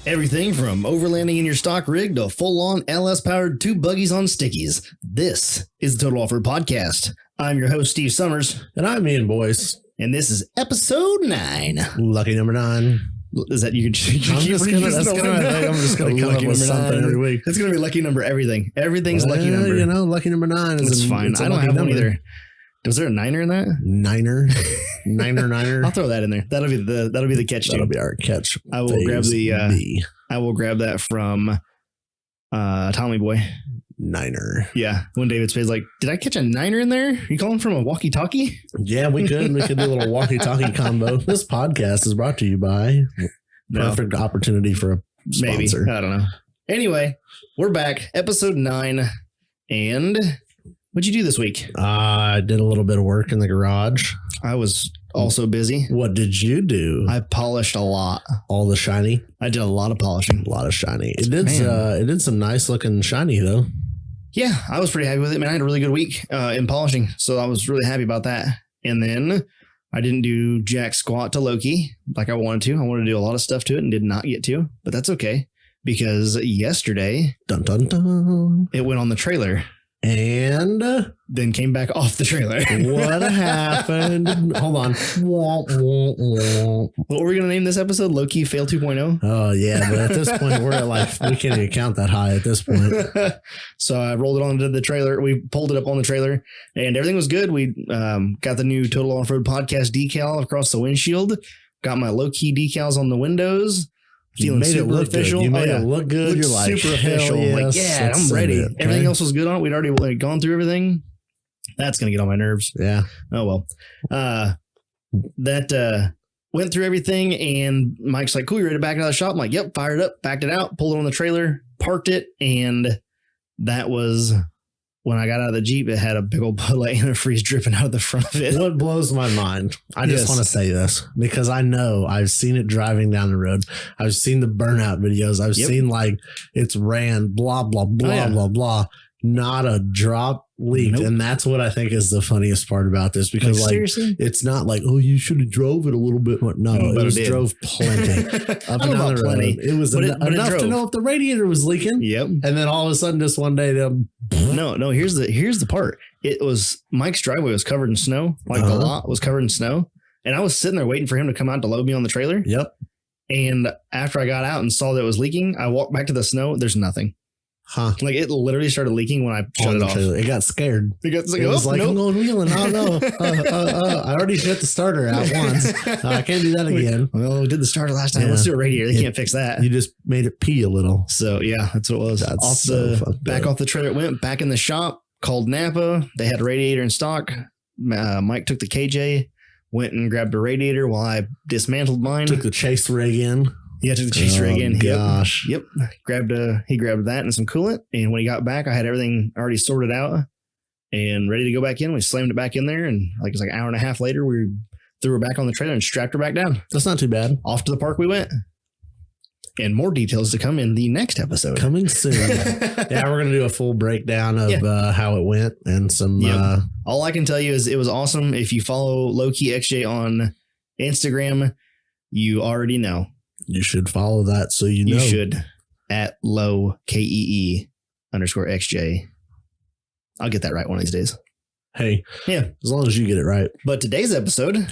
Everything from overlanding in your stock rig to full-on LS-powered 2 buggies on stickies. This is the Total Offroad Podcast. I'm your host, Steve Summers. And I'm Ian Boyce. And this is episode 9. Lucky number 9. Is that you can I'm just gonna come up with something every week. It's gonna be lucky number everything. Everything's lucky number. You know, lucky number 9 is it's fine. I don't have one either. Was there a 9er in that? Niner. I'll throw that in there. That'll be the catch. That'll be our catch. I will grab I will grab that from Tommy Boy. 9er. Yeah. When David Spade's like, did I catch a 9er in there? You calling from a walkie-talkie? Yeah, we could. We could do a little walkie-talkie combo. This podcast is brought to you by perfect opportunity for a sponsor. Maybe. I don't know. Anyway, we're back. Episode 9. And what'd you do this week? I did a little bit of work in the garage. I was also busy. What did you do? I polished a lot. All the shiny? I did a lot of polishing. A lot of shiny. It did some nice looking shiny though. Yeah, I was pretty happy with it, man. I had a really good week in polishing, so I was really happy about that. And then I didn't do jack squat to Loki like I wanted to. I wanted to do a lot of stuff to it and did not get to, but that's okay because yesterday, dun dun dun, it went on the trailer. And then came back off the trailer. What happened? Hold on. What were we going to name this episode? Low-key Fail 2.0? Oh, yeah. But at this point, we're at like, we can't even count that high at this point. So I rolled it onto the trailer. We pulled it up on the trailer and everything was good. We got the new Total Offroad Podcast decal across the windshield. Got my low-key decals on the windows. Feeling super official. You made it look good. You're like, super official. Yes, like, yeah, I'm ready. Okay. Everything else was good on it. We'd already gone through everything. That's going to get on my nerves. Yeah. Oh, well. That went through everything, and Mike's like, cool, you ready to back it out of the shop? I'm like, yep, fired it up, backed it out, pulled it on the trailer, parked it, and that was... When I got out of the Jeep, it had a big old Bud Light antifreeze dripping out of the front of it. What blows my mind, I just want to say this because I know I've seen it driving down the road. I've seen the burnout videos. I've seen like it's ran, blah, blah, blah, blah, blah. Not a drop leaked. Nope. And that's what I think is the funniest part about this because like seriously? It's not like, oh, you should have drove it a little bit more. No, it drove plenty. Up and down the road. It was enough to know if the radiator was leaking. Yep. And then all of a sudden just one day No, here's the part. It was Mike's driveway was covered in snow. Like the lot was covered in snow. And I was sitting there waiting for him to come out to load me on the trailer. Yep. And after I got out and saw that it was leaking, I walked back to the snow. There's nothing. Huh. Like it literally started leaking when I shut it off. It got scared. It was like, I'm going wheeling. Oh no. I already shut the starter out once. I can't do that again. Well, we did the starter last time. Yeah. Let's do a radiator. They can't fix that. You just made it pee a little. So yeah, that's what it was. That's off the trailer it went, back in the shop, called Napa. They had a radiator in stock. Mike took the KJ, went and grabbed a radiator while I dismantled mine. Took the chase rig in. Yeah, took the chase rig in. Gosh. Yep. He grabbed that and some coolant. And when he got back, I had everything already sorted out and ready to go back in. We slammed it back in there. And like, it was like an hour and a half later, we threw her back on the trailer and strapped her back down. That's not too bad. Off to the park we went. And more details to come in the next episode. Coming soon. Yeah, we're going to do a full breakdown of how it went and some... All I can tell you is it was awesome. If you follow Lowkey XJ on Instagram, you already know. You should follow that so you know. You should at low KEE_XJ. I'll get that right one of these days. Hey, yeah, as long as you get it right. But today's episode,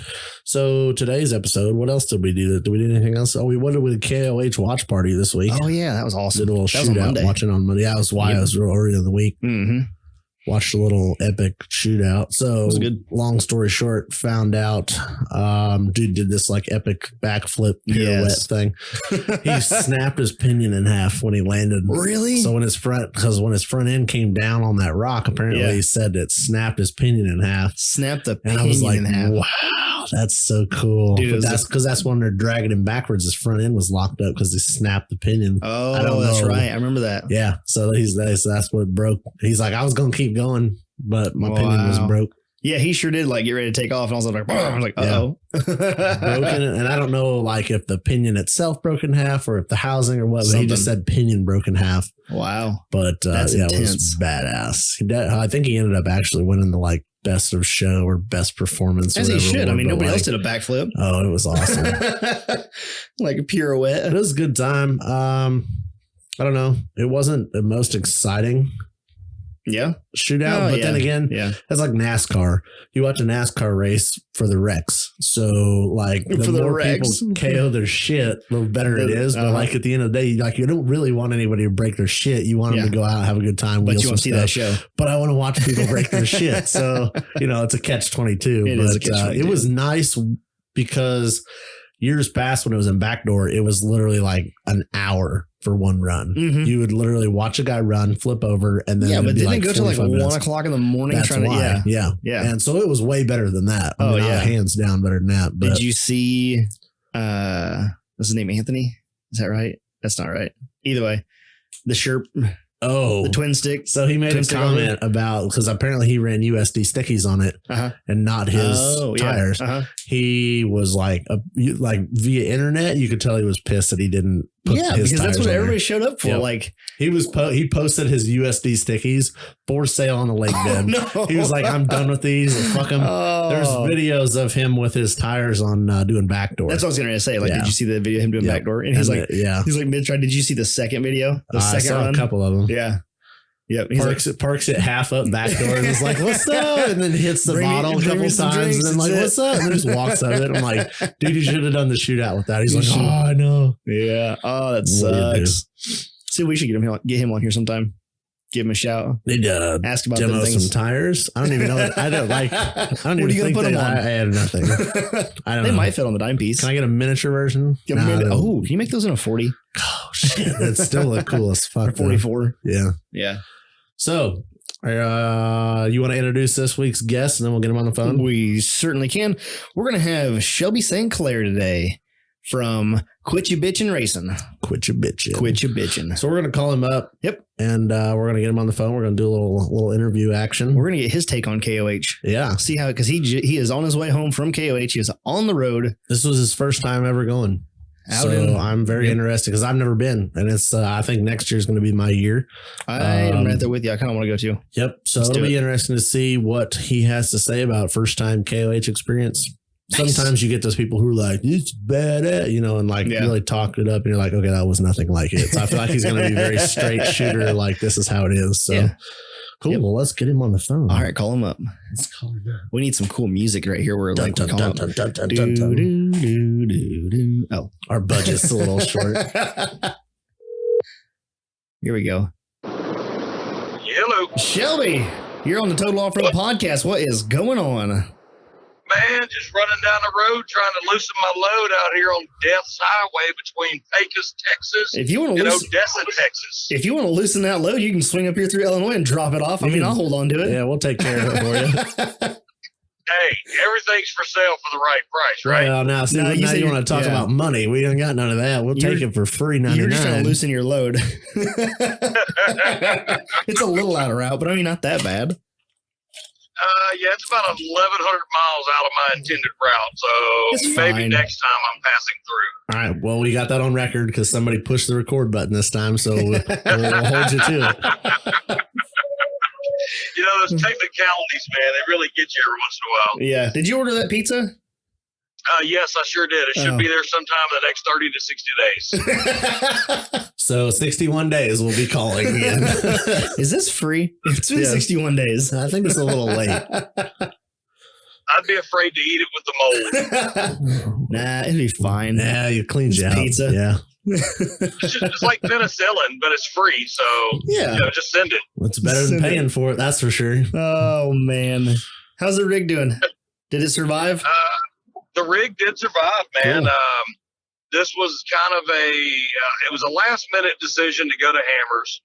what else did we do? Did we do anything else? We went to the KOH watch party this week. Oh yeah, that was awesome. Did a little shootout watching on Monday. That was why I was early in the week. Mm-hmm. Watched a little epic shootout. So, it was good. Long story short, found out dude did this like epic backflip pirouette thing. He snapped his pinion in half when he landed. Really? So when his front end came down on that rock, apparently he said it snapped his pinion in half. Snapped the pinion in half. Wow, that's so cool. Dude, that's when they're dragging him backwards. His front end was locked up because they snapped the pinion. Oh, that's right. I remember that. Yeah. So that's what broke. He's like, I was going to keep going, but my pinion was broke. Yeah, he sure did like get ready to take off. And I was like, uh-oh. Broken. And I don't know like if the pinion itself broke in half or if the housing or what, but he just said pinion broke in half. Wow. But that's it was badass. I think he ended up actually winning the like best of show or best performance. As he should. I mean, nobody else did a backflip. Oh, it was awesome. Like a pirouette. It was a good time. I don't know. It wasn't the most exciting shootout, but then again, it's like NASCAR. You watch a NASCAR race for the wrecks. So like the more people KO their shit, the better it is. But like at the end of the day, like you don't really want anybody to break their shit. You want them to go out and have a good time. But you want to see that show. But I want to watch people break their shit. So, it's a catch-22. It was nice because years past when it was in backdoor, it was literally like an hour for one run. Mm-hmm. You would literally watch a guy run, flip over, and then but didn't it go to like 1 o'clock in the morning? That's why. Yeah. And so it was way better than that. Hands down better than that. But did you see? What's his name? Anthony? Is that right? That's not right. Either way, the Sherp. Oh, the twin stick. So he made a comment about, because apparently he ran USD stickies on it and not his tires. He was like via internet, you could tell he was pissed that he didn't put his tires because that's what everybody there. Showed up for. Yep. Like he posted his USD stickies for sale on the lake bed. No. He was like, I'm done with these. Fuck them. There's videos of him with his tires on doing backdoor. That's what I was going to say. Like, did you see the video of him doing backdoor? And he's like, he's like mid-try. Did you see the second video? The second I saw run? A couple of them. Yeah. Yep. He's parks it half up back door and is like, what's up? And then hits the bottle a couple times and then like, what's up? And then just walks out of it. I'm like, dude, you should have done the shootout with that. He's like, oh, I know. Yeah. Oh, that sucks. See, we should get him on here sometime. Give him a shout. Ask about demo some tires. I don't even know. I don't even think put them on? I had nothing. I don't know. They might fit on the dime piece. Can I get a miniature version? Can you make those in a 40? Oh, shit. That's still the coolest fuck. 44. Yeah. Yeah. So, you want to introduce this week's guest and then we'll get him on the phone? We certainly can. We're going to have Shelby St Claire today from Quitcha Bitchin Racing. Quitcha Bitchin. So we're going to call him up. Yep. And we're going to get him on the phone. We're going to do a little interview action. We're going to get his take on KOH. Yeah. See how, because he is on his way home from KOH. He is on the road. This was his first time ever going. I'm very interested because I've never been. And it's, I think next year is going to be my year. I'm right there with you. I kind of want to go too. Yep. So it'll be interesting to see what he has to say about first time KOH experience. Nice. Sometimes you get those people who are like, it's bad, and like really talked it up and you're like, okay, that was nothing like it. So I feel like he's going to be very straight shooter. Like this is how it is. So cool. Yep. Well, let's get him on the phone. All right. Call him up. Let's call him up. We need some cool music right here. We're like, oh, our budget's a little short. Here we go. Hello. Shelby, you're on the Total Offroad podcast. What is going on? Man, just running down the road trying to loosen my load out here on Death's Highway between Pecos, Texas, and Odessa, Texas. If you want to loosen that load, you can swing up here through Illinois and drop it off. I mean, I'll hold on to it. Yeah, we'll take care of it for you. Hey, everything's for sale for the right price, right? Well, now you want to talk about money. We ain't got none of that. We'll take it for free $99. You're just trying to loosen your load. It's a little out of route, but I mean, not that bad. It's about 1,100 miles out of my intended route, so maybe next time I'm passing through. All right, well, we got that on record because somebody pushed the record button this time, so we'll hold you to it. Those technicalities, man, they really get you every once in a while. Yeah. Did you order that pizza? Yes, I sure did. It should be there sometime in the next 30 to 60 days. So 61 days we'll be calling again. Is this free? It's been 61 days. I think it's a little late. I'd be afraid to eat it with the mold. Nah, it'd be fine. Yeah, you cleaned you out. Pizza. Yeah. It's like penicillin, but it's free. So just send it. It's better than paying for it. That's for sure. Oh man, how's the rig doing? Did it survive? The rig did survive, man. Cool. This was kind of it was a last minute decision to go to Hammers.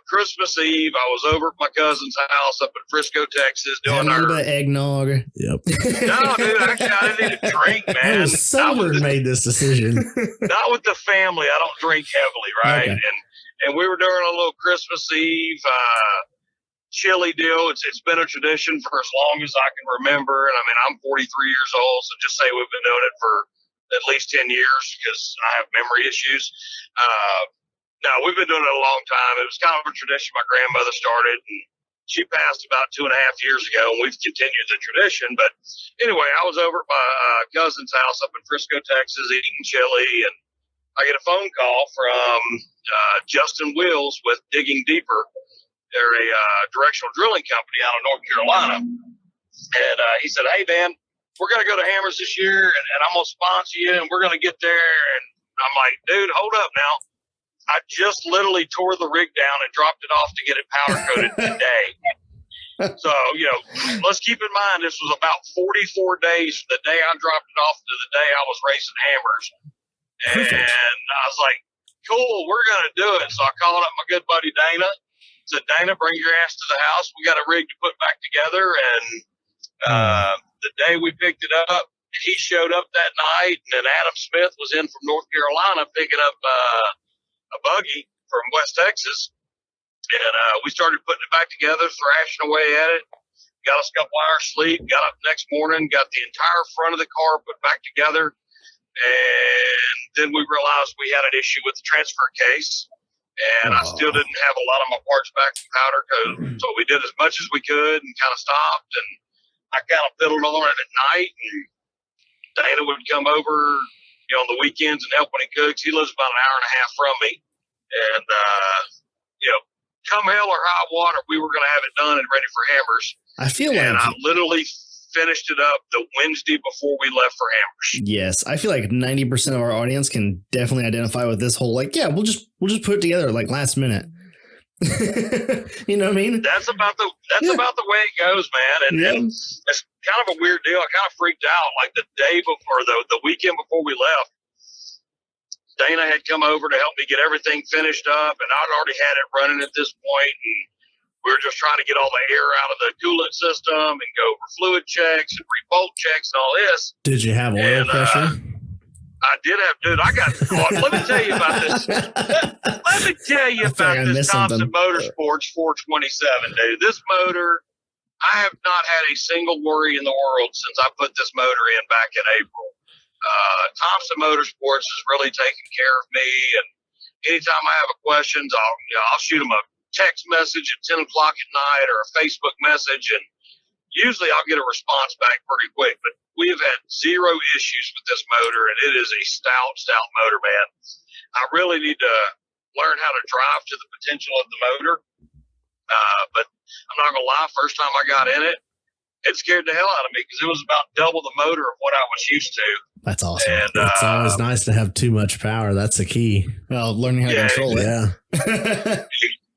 Christmas Eve, I was over at my cousin's house up in Frisco, Texas, doing a little bit of eggnog. Yep. No, dude, actually, I didn't need a drink, man. Sober made this decision. Not with the family. I don't drink heavily, right? Okay. And we were doing a little Christmas Eve chili deal. It's been a tradition for as long as I can remember. And I mean, I'm 43 years old, so just say we've been doing it for at least 10 years because I have memory issues. No, we've been doing it a long time. It was kind of a tradition my grandmother started. And She passed about 2.5 years ago, and we've continued the tradition. But anyway, I was over at my cousin's house up in Frisco, Texas, eating chili, and I get a phone call from Justin Wills with Digging Deeper. They're a directional drilling company out of North Carolina. And he said, hey, Dan, we're going to go to Hammers this year, and I'm going to sponsor you, and we're going to get there. And I'm like, dude, hold up now. I just literally tore the rig down and dropped it off to get it powder coated today. So, let's keep in mind this was about 44 days from the day I dropped it off to the day I was racing Hammers. Perfect. And I was like, cool, we're going to do it. So I called up my good buddy Dana. Said, Dana, bring your ass to the house. We got a rig to put back together. And the day we picked it up, he showed up that night. And then Adam Smith was in from North Carolina picking up a buggy from West Texas. And we started putting it back together, thrashing away at it. Got us a couple hours sleep. Got up the next morning, got the entire front of the car put back together. And then we realized we had an issue with the transfer case. And I still didn't have a lot of my parts back from powder coat. So we did as much as we could and kind of stopped. And I kind of fiddled on it at night. And Dana would come over, on the weekends and help when he cooks. He lives about an hour and a half from me. And, come hell or high water, we were going to have it done and ready for Hammers. I feel and I literally finished it up the Wednesday before we left for Hammers. Yes, I feel like 90% of our audience can definitely identify with this whole we'll just put it together last minute. You know what I mean? That's about the way it goes, man. And it's kind of a weird deal. I kind of freaked out the day before the weekend before we left. Dana had come over to help me get everything finished up, and I'd already had it running at this point, and we were just trying to get all the air out of the coolant system and go over fluid checks and re-bolt checks and all this. Did you have oil pressure? I did have, dude. Let me tell you about this. Let me tell you about this Thompson Motorsports 427, dude. This motor, I have not had a single worry in the world since I put this motor in back in April. Thompson Motorsports is really taking care of me, and anytime I have questions, I'll shoot them a text message at 10 o'clock at night or a Facebook message, and usually I'll get a response back pretty quick. But we have had zero issues with this motor, and it is a stout motor, man. I really need to learn how to drive to the potential of the motor, but I'm not gonna lie, first time I got in it, it scared the hell out of me because it was about double the motor of what I was used to. That's awesome. And, it's always nice to have too much power. That's the key. Well, learning how to control it. Yeah.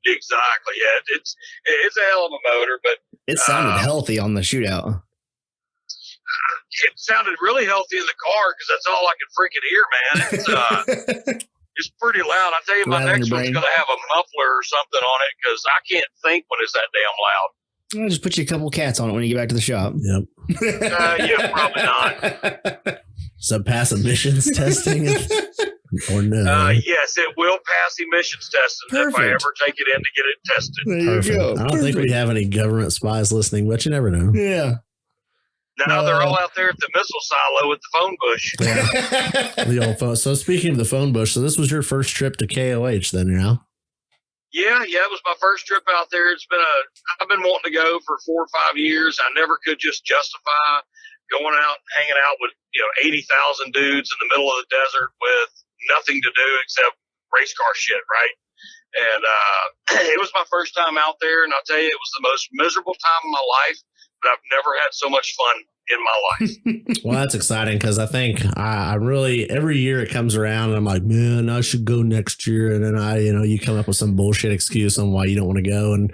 Exactly. Yeah. It's a hell of a motor, but it sounded healthy on the shootout. It sounded really healthy in the car because that's all I could freaking hear, man. It's pretty loud. I tell you, my next one's going to have a muffler or something on it because I can't think when it's that damn loud. I'll just put you a couple cats on it when you get back to the shop. Yep. Yeah, probably not. So pass emissions testing or no? Yes, it will pass emissions testing. Perfect. If I ever take it in to get it tested. There you go. I don't think we have any government spies listening, but you never know. Yeah. Now they're all out there at the missile silo with the phone bush. Yeah. The old phone. So speaking of the phone bush, so this was your first trip to KOH then, Yeah, it was my first trip out there. I've been wanting to go for 4 or 5 years. I never could just justify going out and hanging out with 80,000 dudes in the middle of the desert with nothing to do except race car shit, right? And it was my first time out there, and I'll tell you, it was the most miserable time of my life, but I've never had so much fun in my life. Well, that's exciting because I think I really, every year it comes around and I'm like, man, I should go next year. And then you come up with some bullshit excuse on why you don't want to go. And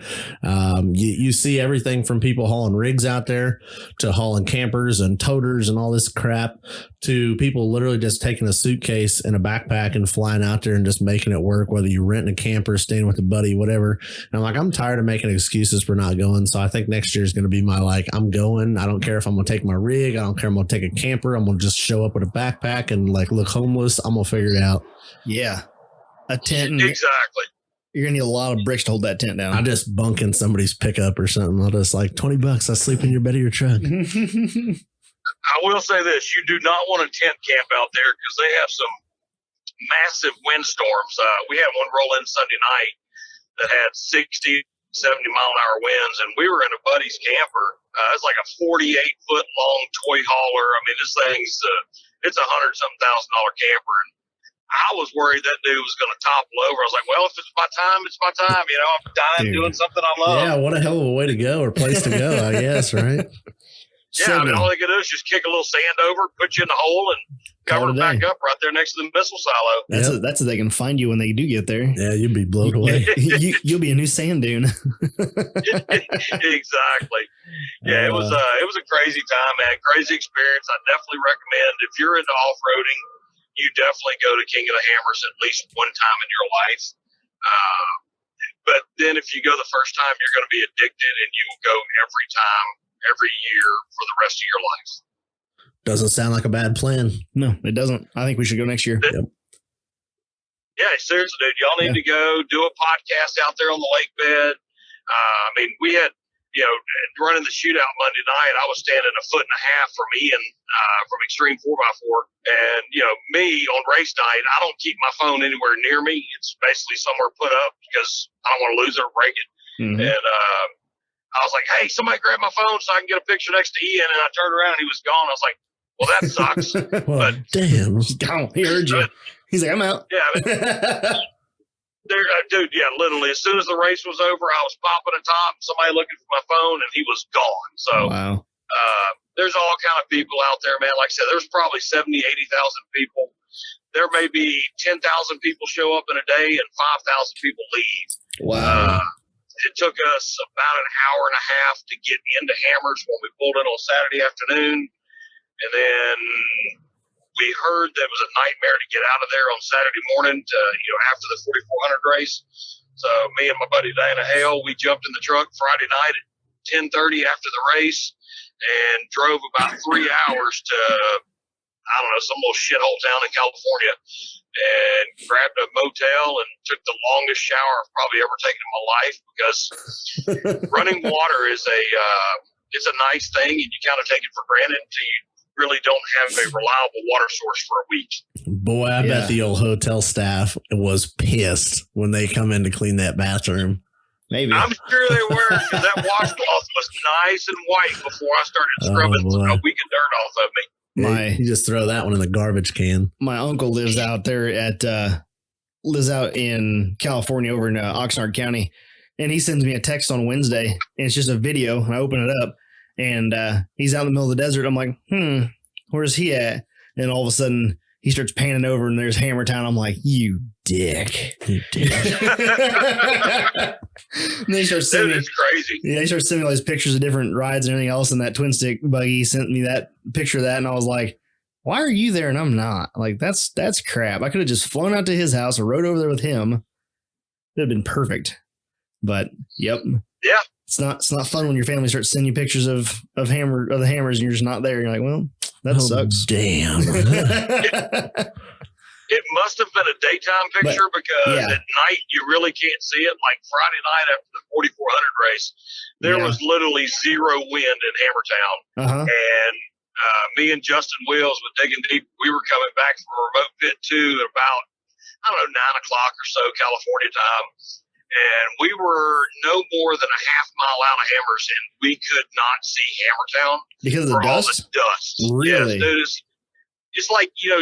you see everything from people hauling rigs out there to hauling campers and toters and all this crap to people literally just taking a suitcase and a backpack and flying out there and just making it work, whether you're renting a camper, staying with a buddy, whatever. And I'm tired of making excuses for not going. So I think next year is going to be my, I'm going. I don't care if I'm going to take my rig. I don't care. I'm going to take a camper. I'm going to just show up with a backpack and look homeless. I'm going to figure it out. Yeah. A tent. Exactly. You're going to need a lot of bricks to hold that tent down. I just bunk in somebody's pickup or something. I'll just $20. I sleep in your bed of your truck. I will say this. You do not want a tent camp out there because they have some massive windstorms. We had one roll in Sunday night that had 60 70-mile-an-hour winds, and we were in a buddy's camper. It's like a 48-foot long toy hauler. I mean, this thing's it's $100-something thousand camper, and I was worried that dude was going to topple over. I was like, well, if it's my time, it's my time. You know, I'm dying doing something I love. Yeah, what a hell of a way to go, or place to go, I guess, right? Yeah, I mean, all they could do is just kick a little sand over, put you in the hole, and cover it back up right there next to the missile silo. That's so they can find you when they do get there. Yeah, you'd be blown away. You'll be a new sand dune. Exactly. Yeah, it was a crazy time, man. Crazy experience. I definitely recommend, if you're into off-roading, you definitely go to King of the Hammers at least one time in your life. But then if you go the first time, you're going to be addicted, and you will go every time, every year for the rest of your life. Doesn't sound like a bad plan. No, it doesn't. I think we should go next year. Yep. Yeah, seriously, dude. Y'all need to go do a podcast out there on the lake bed. I mean, we had, running the shootout Monday night, I was standing 1.5 feet from Ian from Extreme 4x4. And, me on race night, I don't keep my phone anywhere near me. It's basically somewhere put up because I don't want to lose it or break it. Mm-hmm. And I was like, hey, somebody grab my phone so I can get a picture next to Ian. And I turned around and he was gone. I was like, well, that sucks. Well, but damn. He heard you. He's like, I'm out. Yeah. I mean, dude, yeah, literally. As soon as the race was over, I was popping a top, somebody looking for my phone, and he was gone. So wow. There's all kind of people out there, man. Like I said, there's probably 70,000, 80,000 people. There may be 10,000 people show up in a day and 5,000 people leave. Wow. It took us about an hour and a half to get into Hammers when we pulled in on Saturday afternoon. And then we heard that it was a nightmare to get out of there on Saturday morning to, after the 4,400 race. So me and my buddy Dana Hale, we jumped in the truck Friday night at 10:30 after the race and drove about 3 hours to, I don't know, some little shithole town in California, and grabbed a motel and took the longest shower I've probably ever taken in my life, because running water is it's a nice thing, and you kind of take it for granted until you really don't have a reliable water source for a week. Boy, I bet the old hotel staff was pissed when they come in to clean that bathroom. Maybe. I'm sure they were, because that washcloth was nice and white before I started scrubbing a week of dirt off of me. You just throw that one in the garbage can. My uncle lives out there lives out in California over in Oxnard County, and he sends me a text on Wednesday, and it's just a video, and I open it up, and he's out in the middle of the desert. I'm like, where's he at? And all of a sudden he starts panning over, and there's Hammertown. I'm like, you dick. And then he starts sending it's crazy. Yeah, he starts sending all these pictures of different rides and everything else. And that twin stick buggy sent me that picture of that, and I was like, why are you there and I'm not? Like, that's crap. I could have just flown out to his house or rode over there with him. It would have been perfect. But yep. Yeah. It's not fun when your family starts sending you pictures of the hammers and you're just not there. You're like, well, that sucks. Damn. It must have been a daytime picture, because at night you really can't see it. Like Friday night after the 4,400 race, there was literally zero wind in Hammertown. Uh-huh. And me and Justin Wills with Digging Deep, we were coming back from a remote pit 2 at about, 9 o'clock or so California time. And we were no more than a half mile out of Hammers, and we could not see Hammertown because of the dust. All the dust. Really? Yes, dude, it's like, you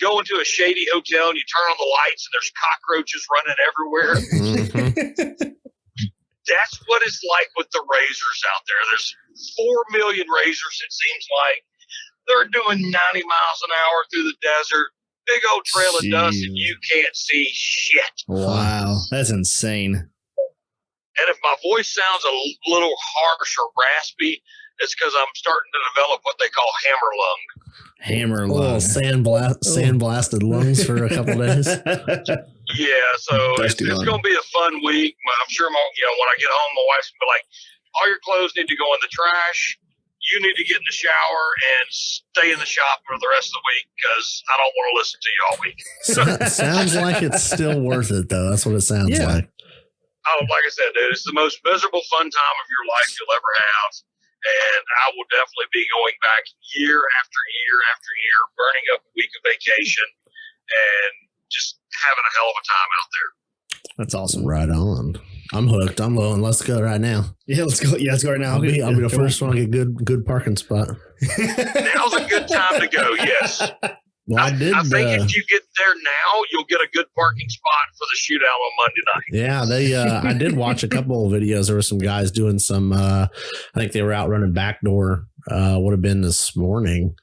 go into a shady hotel and you turn on the lights and there's cockroaches running everywhere. Mm-hmm. That's what it's like with the razors out there. There's 4 million razors, it seems like. They're doing 90 miles an hour through the desert. Big old trail of dust, and you can't see shit. Wow, that's insane. And if my voice sounds a little harsh or raspy, it's because I'm starting to develop what they call hammer lung. Hammer lung. Sandblasted lungs for a couple days. Yeah, so it's going to be a fun week. I'm sure when I get home, my wife's going to be like, all your clothes need to go in the trash. You need to get in the shower and stay in the shop for the rest of the week, because I don't want to listen to you all week. Sounds like it's still worth it, though. That's what it sounds like. Oh, like I said, dude, it's the most miserable fun time of your life you'll ever have. And I will definitely be going back year after year after year, burning up a week of vacation and just having a hell of a time out there. That's awesome. Right on. I'm hooked. I'm low, and let's go right now. Yeah, let's go. Yeah, let's go right now. I'll be the first one to get good parking spot. Now's a good time to go. Yes. Well, I think if you get there now, you'll get a good parking spot for the shootout on Monday night. Yeah, I did watch a couple of videos. There were some guys doing some. I think they were out running backdoor. Would have been this morning.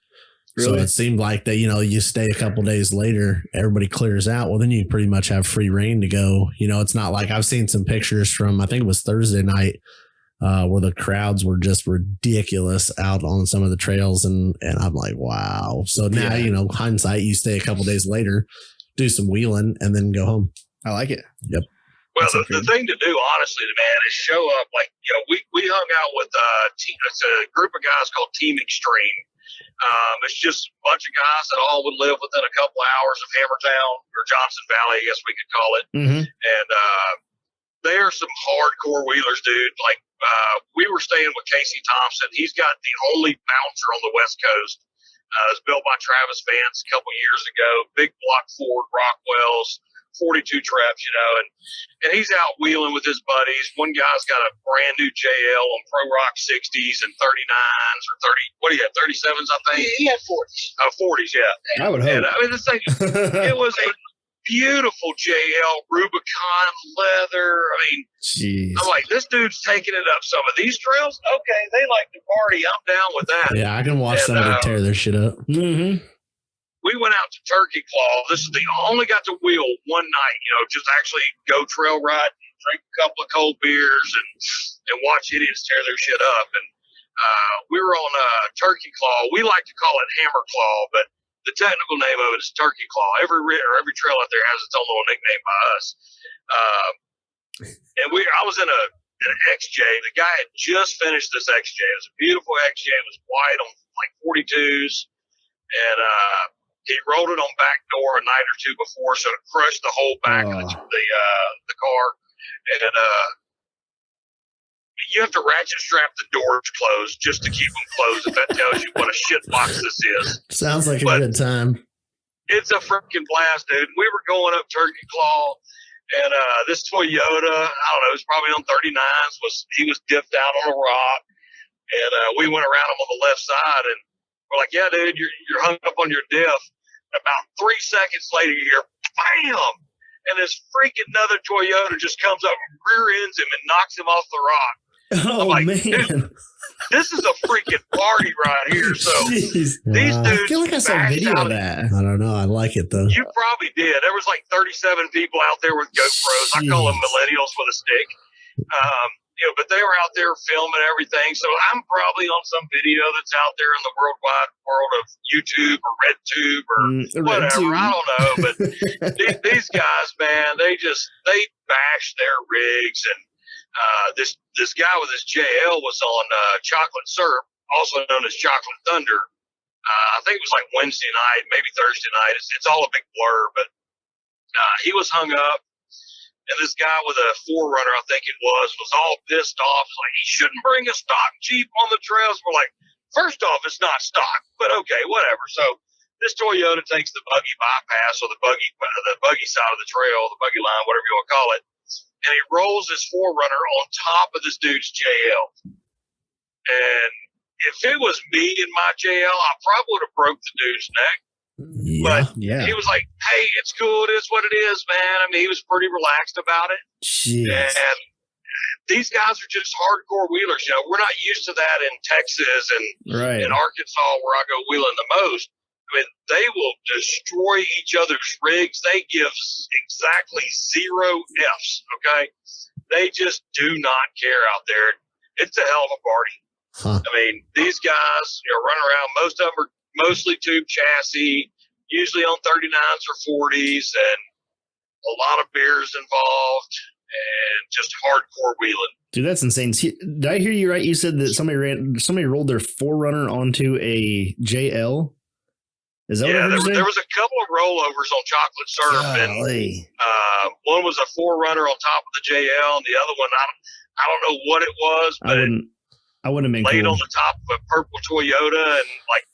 Really? So it seemed like that. You stay a couple days later, everybody clears out. Well, then you pretty much have free reign to go. It's not like I've seen some pictures from. I think it was Thursday night. Where the crowds were just ridiculous out on some of the trails. And I'm like, wow. So now, hindsight, you stay a couple days later, do some wheeling and then go home. I like it. Yep. Well, the thing to do, honestly, man, is show up. Like, we hung out with it's a group of guys called Team Extreme. It's just a bunch of guys that all would live within a couple of hours of Hammertown or Johnson Valley, I guess we could call it. Mm-hmm. And they are some hardcore wheelers, dude. Like, we were staying with Casey Thompson. He's got the only bouncer on the West Coast. It was built by Travis Vance a couple years ago. Big block Ford Rockwells, 42 traps, and he's out wheeling with his buddies. One guy's got a brand new JL on Pro Rock 60s and 39s or 30. What do you have? 37s, I think. He had 40s. 40s, yeah. I would hope. And this thing, it was a beautiful JL Rubicon leather. I mean, jeez. I'm like, this dude's taking it up some of these trails. Okay, they like to party. I'm down with that. Yeah, I can watch somebody tear their shit up. Mm-hmm. We went out to Turkey Claw. This is only got to wheel one night, just actually go trail ride and drink a couple of cold beers and watch idiots tear their shit up. And we were on Turkey Claw. We like to call it Hammer Claw, but the technical name of it is Turkey Claw. Every trail out there has its own little nickname by us. And I was in an XJ. The guy had just finished this XJ. It was a beautiful XJ. It was white on like 42s. And he rolled it on backdoor a night or two before, so it crushed the whole back of the car. And you have to ratchet strap the doors closed just to keep them closed, if that tells you what a shit box this is. Sounds like a good time. It's a freaking blast, dude. We were going up Turkey Claw, and this Toyota, I don't know, it was probably on 39s, he was diffed out on a rock, and we went around him on the left side, and we're like, yeah, dude, you're hung up on your diff. About 3 seconds later, you hear, bam! And this freaking another Toyota just comes up and rear ends him and knocks him off the rock. Oh, like, man. Dude, this is a freaking party right here. So these dudes. I feel like I saw a video of that. I don't know. I like it, though. You probably did. There was like 37 people out there with GoPros. I call them millennials with a stick. But they were out there filming everything. So I'm probably on some video that's out there in the worldwide world of YouTube or RedTube or whatever. I don't know. But these guys, man, they bash their rigs. And this guy with his JL was on Chocolate Syrup, also known as Chocolate Thunder. I think it was like Wednesday night, maybe Thursday night. It's all a big blur. But he was hung up. And this guy with a 4Runner, I think it was all pissed off. It's like, he shouldn't bring a stock Jeep on the trails. We're like, first off, it's not stock, but okay, whatever. So this Toyota takes the buggy bypass or the buggy side of the trail, the buggy line, whatever you want to call it. And he rolls his 4Runner on top of this dude's JL. And if it was me in my JL, I probably would have broke the dude's neck. But he was like, hey, it's cool. It is what it is, man. I mean, he was pretty relaxed about it. Jeez. And these guys are just hardcore wheelers. We're not used to that in Texas and in Arkansas, where I go wheeling the most. I mean, they will destroy each other's rigs. They give exactly 0 Fs, okay? They just do not care out there. It's a hell of a party. Huh. I mean, these guys, run around. Most of them are mostly tube chassis, usually on 39s or 40s, and a lot of beers involved, and just hardcore wheeling. Dude, that's insane. Did I hear you right? You said that somebody rolled their 4Runner onto a JL. Is that what there was a couple of rollovers on Chocolate Syrup, and one was a 4Runner on top of the JL, and the other one, I don't know what it was, but I wouldn't have been laid cool. on the top of a purple Toyota,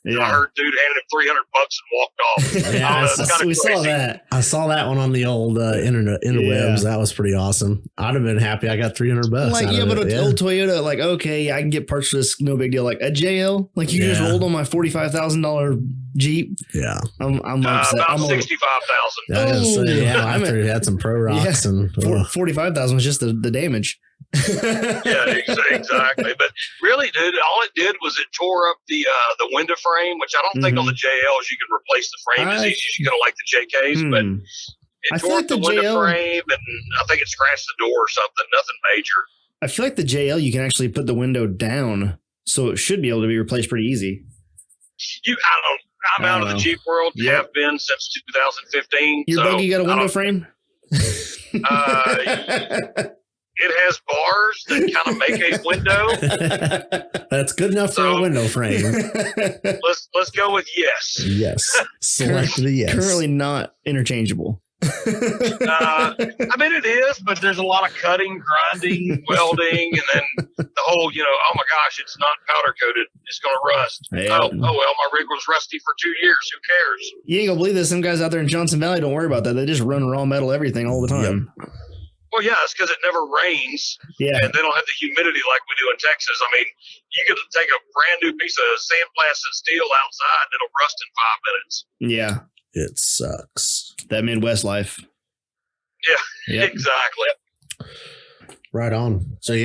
and I heard dude handed him $300 and walked off. Yeah, we saw that. I saw that one on the old interwebs. That was pretty awesome. I'd have been happy. I got $300. Like, but an old Toyota, like, okay, I can get parts for this, no big deal. Like a JL, like you just rolled on my $45,000 Jeep. Yeah, I'm upset. About I'm $65,000. I gotta say, after he had some pro rocks and 45,000 was just the damage. Yeah, exactly. But really, dude, all it did was it tore up the window frame, which I don't think on the JLs you can replace the frame as easy as you can like the JKs. But it tore up the window frame, and I think it scratched the door or something. Nothing major. I feel like the JL you can actually put the window down, so it should be able to be replaced pretty easy. I'm out of the Jeep world. Have been since 2015. Your buggy got a window frame? It has bars that kind of make a window. That's good enough for a window frame. Let's go with yes. Yes. Select the yes. Currently not interchangeable. I mean, it is, but there's a lot of cutting, grinding, welding, and then the whole, oh my gosh, it's not powder coated. It's going to rust. Yeah. Oh, well, my rig was rusty for 2 years. Who cares? You ain't going to believe this. Some guys out there in Johnson Valley don't worry about that. They just run raw metal everything all the time. Yep. Well, yeah, it's because it never rains, and they don't have the humidity like we do in Texas. I mean, you could take a brand new piece of sandblasted steel outside, and it'll rust in 5 minutes. Yeah. It sucks. That Midwest life. Yeah, exactly. Right on. So,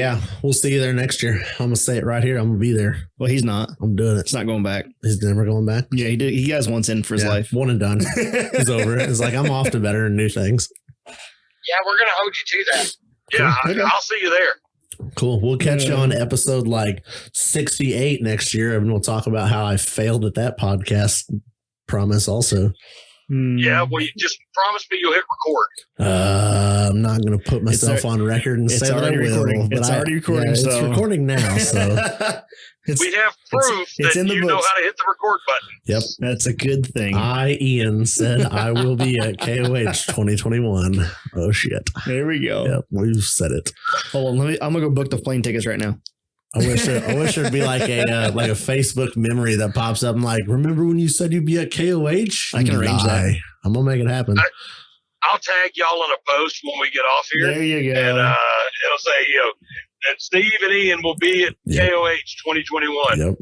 we'll see you there next year. I'm going to say it right here. I'm going to be there. Well, he's not. I'm doing it. It's not going back. He's never going back? Yeah, he did. He has once in for his life. One and done. He's over it. It's like, I'm off to better and new things. Yeah, we're going to hold you to that. Yeah, cool. I'll see you there. Cool. We'll catch you on episode 68 next year, and we'll talk about how I failed at that podcast promise also. Yeah, well, you just promise me you'll hit record. I'm not going to put myself on record and say that I will. It's already recording. It's recording now, so... we have proof that you know how to hit the record button. Yep. That's a good thing. Ian said I will be at KOH 2021. Oh, shit. There we go. Yep, we've said it. Hold on. I'm going to go book the plane tickets right now. I wish there'd be like a Facebook memory that pops up. I'm like, remember when you said you'd be at KOH? I can arrange that. I'm going to make it happen. I'll tag y'all in a post when we get off here. There you go. And it'll say, and Steve and Ian will be at KOH 2021. Yep.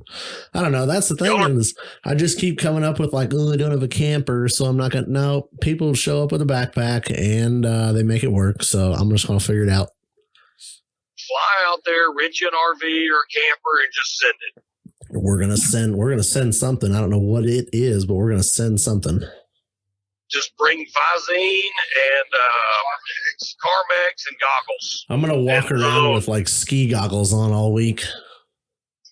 I don't know. That's the thing is I just keep coming up with I don't have a camper, so I'm not going to. No, people show up with a backpack and they make it work. So I'm just going to figure it out. Fly out there, rent you an RV or a camper, and just send it. We're gonna send something. I don't know what it is, but we're gonna send something. Just bring Visine and Carmex and goggles. I'm gonna walk around with ski goggles on all week.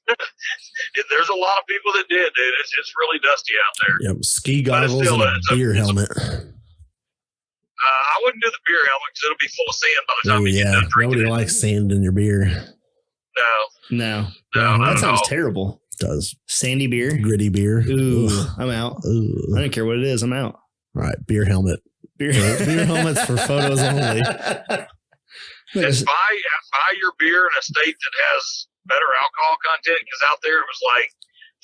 There's a lot of people that did, dude. It's really dusty out there. Yep, ski goggles and a beer helmet. I wouldn't do the beer helmet because it'll be full of sand by the time you get done drinking. Nobody likes sand in your beer. No, that sounds terrible. It does. Sandy beer, gritty beer. Ooh, I'm out. Ooh. I don't care what it is. I'm out. All right, beer helmet. Beer helmets for photos only. And buy your beer in a state that has better alcohol content, because out there it was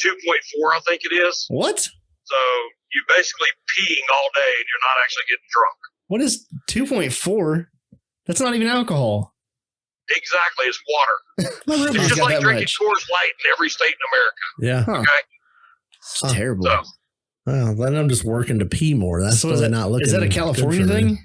2.4, I think it is. What? So you're basically peeing all day and you're not actually getting drunk. What is 2.4? That's not even alcohol. Exactly, it's water. It's just like drinking Coors Light in every state in America. Yeah. Okay. It's terrible. So, well, then I'm just working to pee more. That's really not looking. Is that a California thing?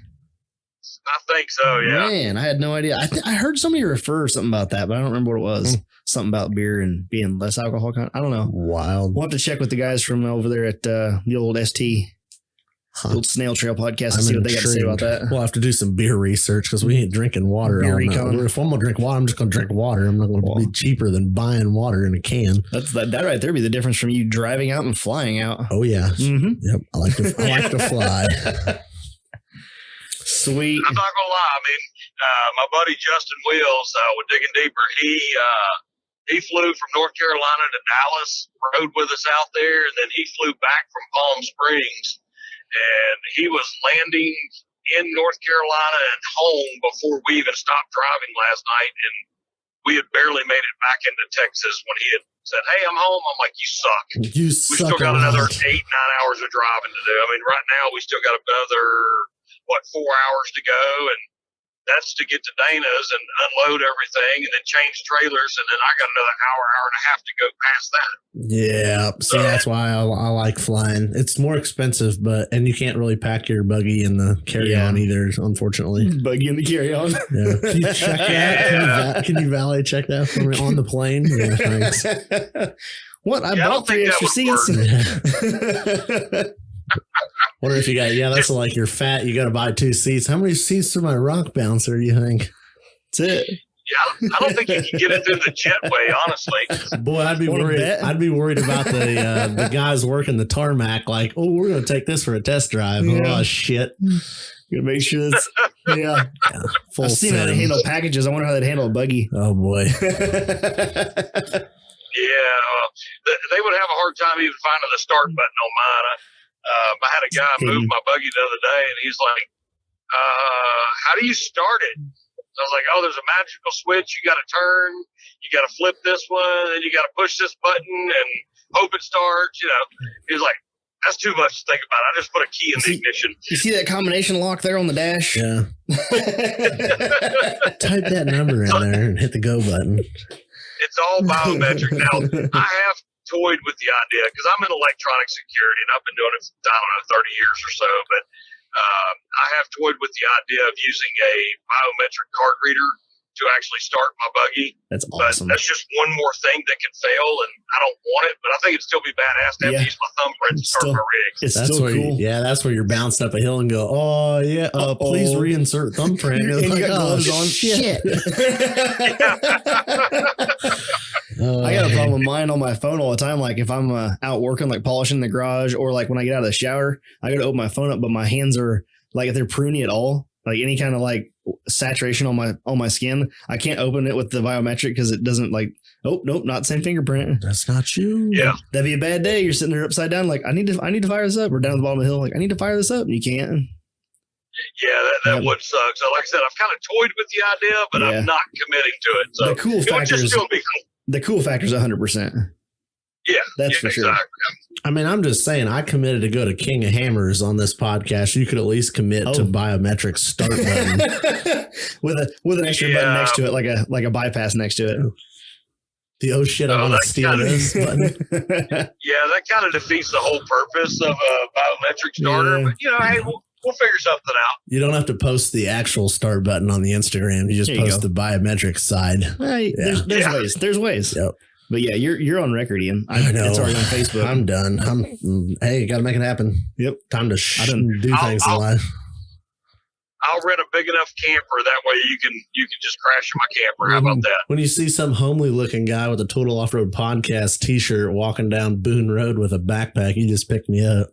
I think so. Yeah. Man, I had no idea. I heard somebody refer something about that, but I don't remember what it was. Something about beer and being less alcohol. I don't know. Wild. We'll have to check with the guys from over there at the old ST. The old Snail Trail podcast and see what they got to say about that. We'll have to do some beer research because we ain't drinking water. If I'm going to drink water, I'm just going to drink water. I'm not going to be cheaper than buying water in a can. That right there be the difference from you driving out and flying out. Oh, yeah. Mm-hmm. Yep. I like to fly. Sweet. I'm not going to lie. I mean, my buddy Justin Wills with Digging Deeper, he flew from North Carolina to Dallas, rode with us out there, and then he flew back from Palm Springs. And he was landing in North Carolina and home before we even stopped driving last night. And we had barely made it back into Texas when he had said, "Hey, I'm home." I'm like, "You suck. You We suck. still got another 8-9 lot. hours of driving to do. I mean, right now we still got another 4 hours to go, and that's to get to Dana's and unload everything and then change trailers, and then I got another hour and a half to go past that." Yeah, see, that's why I like flying. It's more expensive, and you can't really pack your buggy in the carry-on either, unfortunately. Buggy in the carry-on. Yeah. Can you check that? Can you valet check that for me on the plane? Yeah, thanks. What? I bought 3 extra seats. Wonder if you got, that's like you're fat. You got to buy 2 seats. How many seats for my rock bouncer, do you think? That's it. Yeah, I don't think you can get it through the jetway, honestly. Boy, I'd be worried. I'd be worried about the guys working the tarmac. Like, oh, we're going to take this for a test drive. Yeah. Oh shit! Gonna make sure that's full. I've seen how they handle packages. I wonder how they'd handle a buggy. Oh boy. Yeah, they would have a hard time even finding the start button on mine. I had a guy move my buggy the other day, and he's like, "How do you start it?" I was like, "Oh, there's a magical switch. You got to turn. You got to flip this one, and you got to push this button and hope it starts." He's like, "That's too much to think about. I just put a key in the ignition." You see that combination lock there on the dash? Yeah. Type that number in there and hit the go button. It's all biometric now. I have toyed with the idea because I'm in electronic security and I've been doing it for 30 years or so, but I have toyed with the idea of using a biometric card reader to actually start my buggy. That's awesome. But that's just one more thing that can fail, and I don't want it, but I think it'd still be badass to have to use my thumbprint to start my rig. It's still cool. That's where you're bounced up a hill and go, "Oh yeah, please reinsert thumbprint." And you got gloves on. Shit. I got a problem with mine on my phone all the time. Like if I'm out working, like polishing the garage, or like when I get out of the shower, I got to open my phone up, but my hands are like, if they're pruny at all, like any kind of like saturation on my skin, I can't open it with the biometric because it doesn't like, oh nope, not the same fingerprint. That's not you. Yeah, that'd be a bad day. You're sitting there upside down, like I need to fire this up. We're down at the bottom of the hill, like I need to fire this up, and you can't. Yeah, that would suck. So like I said, I've kind of toyed with the idea, but I'm not committing to it. So the cool factor is still be cool. The cool factor is 100%. Yeah, that's for sure. I mean, I'm just saying, I committed to go to King of Hammers on this podcast. You could at least commit to biometric start button with an extra button next to it, like a bypass next to it. The I want to steal this button. Yeah, that kind of defeats the whole purpose of a biometric starter. Yeah. But hey, we'll figure something out. You don't have to post the actual start button on the Instagram. You just post the biometric side. Right. Yeah. There's ways. There's ways. Yep. But yeah, you're on record, Ian. I know. It's already on Facebook. I'm done. Hey, got to make it happen. Yep. Time to do things in life. I'll rent a big enough camper. That way you can just crash in my camper. How about that? When you see some homely looking guy with a Total Off-Road Podcast t-shirt walking down Boone Road with a backpack, you just pick me up.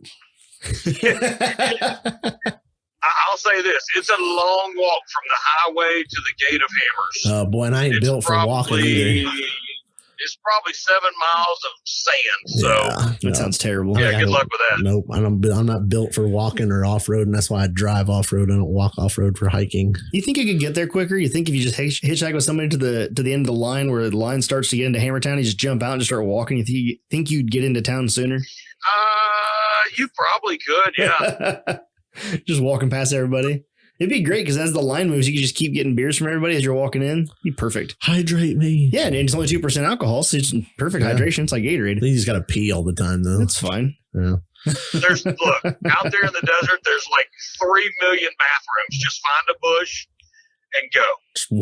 I'll say this. It's a long walk from the highway to the Gate of Hammers. Oh, boy, and I ain't built for walking either. It's probably 7 miles of sand. So that sounds terrible. Yeah, good luck with that. Nope. I'm not built for walking or off-road, and that's why I drive off-road. I don't walk off-road for hiking. You think you could get there quicker? You think if you just hitchhike with somebody to the end of the line where the line starts to get into Hammertown, you just jump out and just start walking? You think you'd get into town sooner? You probably could, yeah. Just walking past everybody. It'd be great because as the line moves, you can just keep getting beers from everybody as you're walking in. It'd be perfect. Hydrate me. Yeah, and it's only 2% alcohol, so it's perfect hydration. It's like Gatorade. You just got to pee all the time, though. That's fine. Yeah. Look, out there in the desert, there's like 3 million bathrooms. Just find a bush and go. Just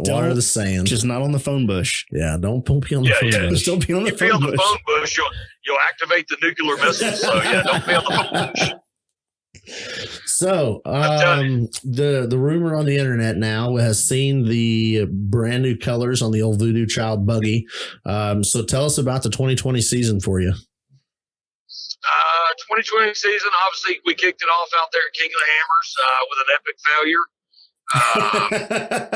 water the sand. Just not on the phone bush. Yeah, don't pee on the phone bush. Just don't pee on the phone bush. If you pee on the phone bush, you'll activate the nuclear missiles. So, yeah, don't pee on the phone bush. So the rumor on the internet now has seen the brand new colors on the old Voodoo Child buggy. So tell us about the 2020 season for you. 2020 season, obviously we kicked it off out there at King of the Hammers with an epic failure.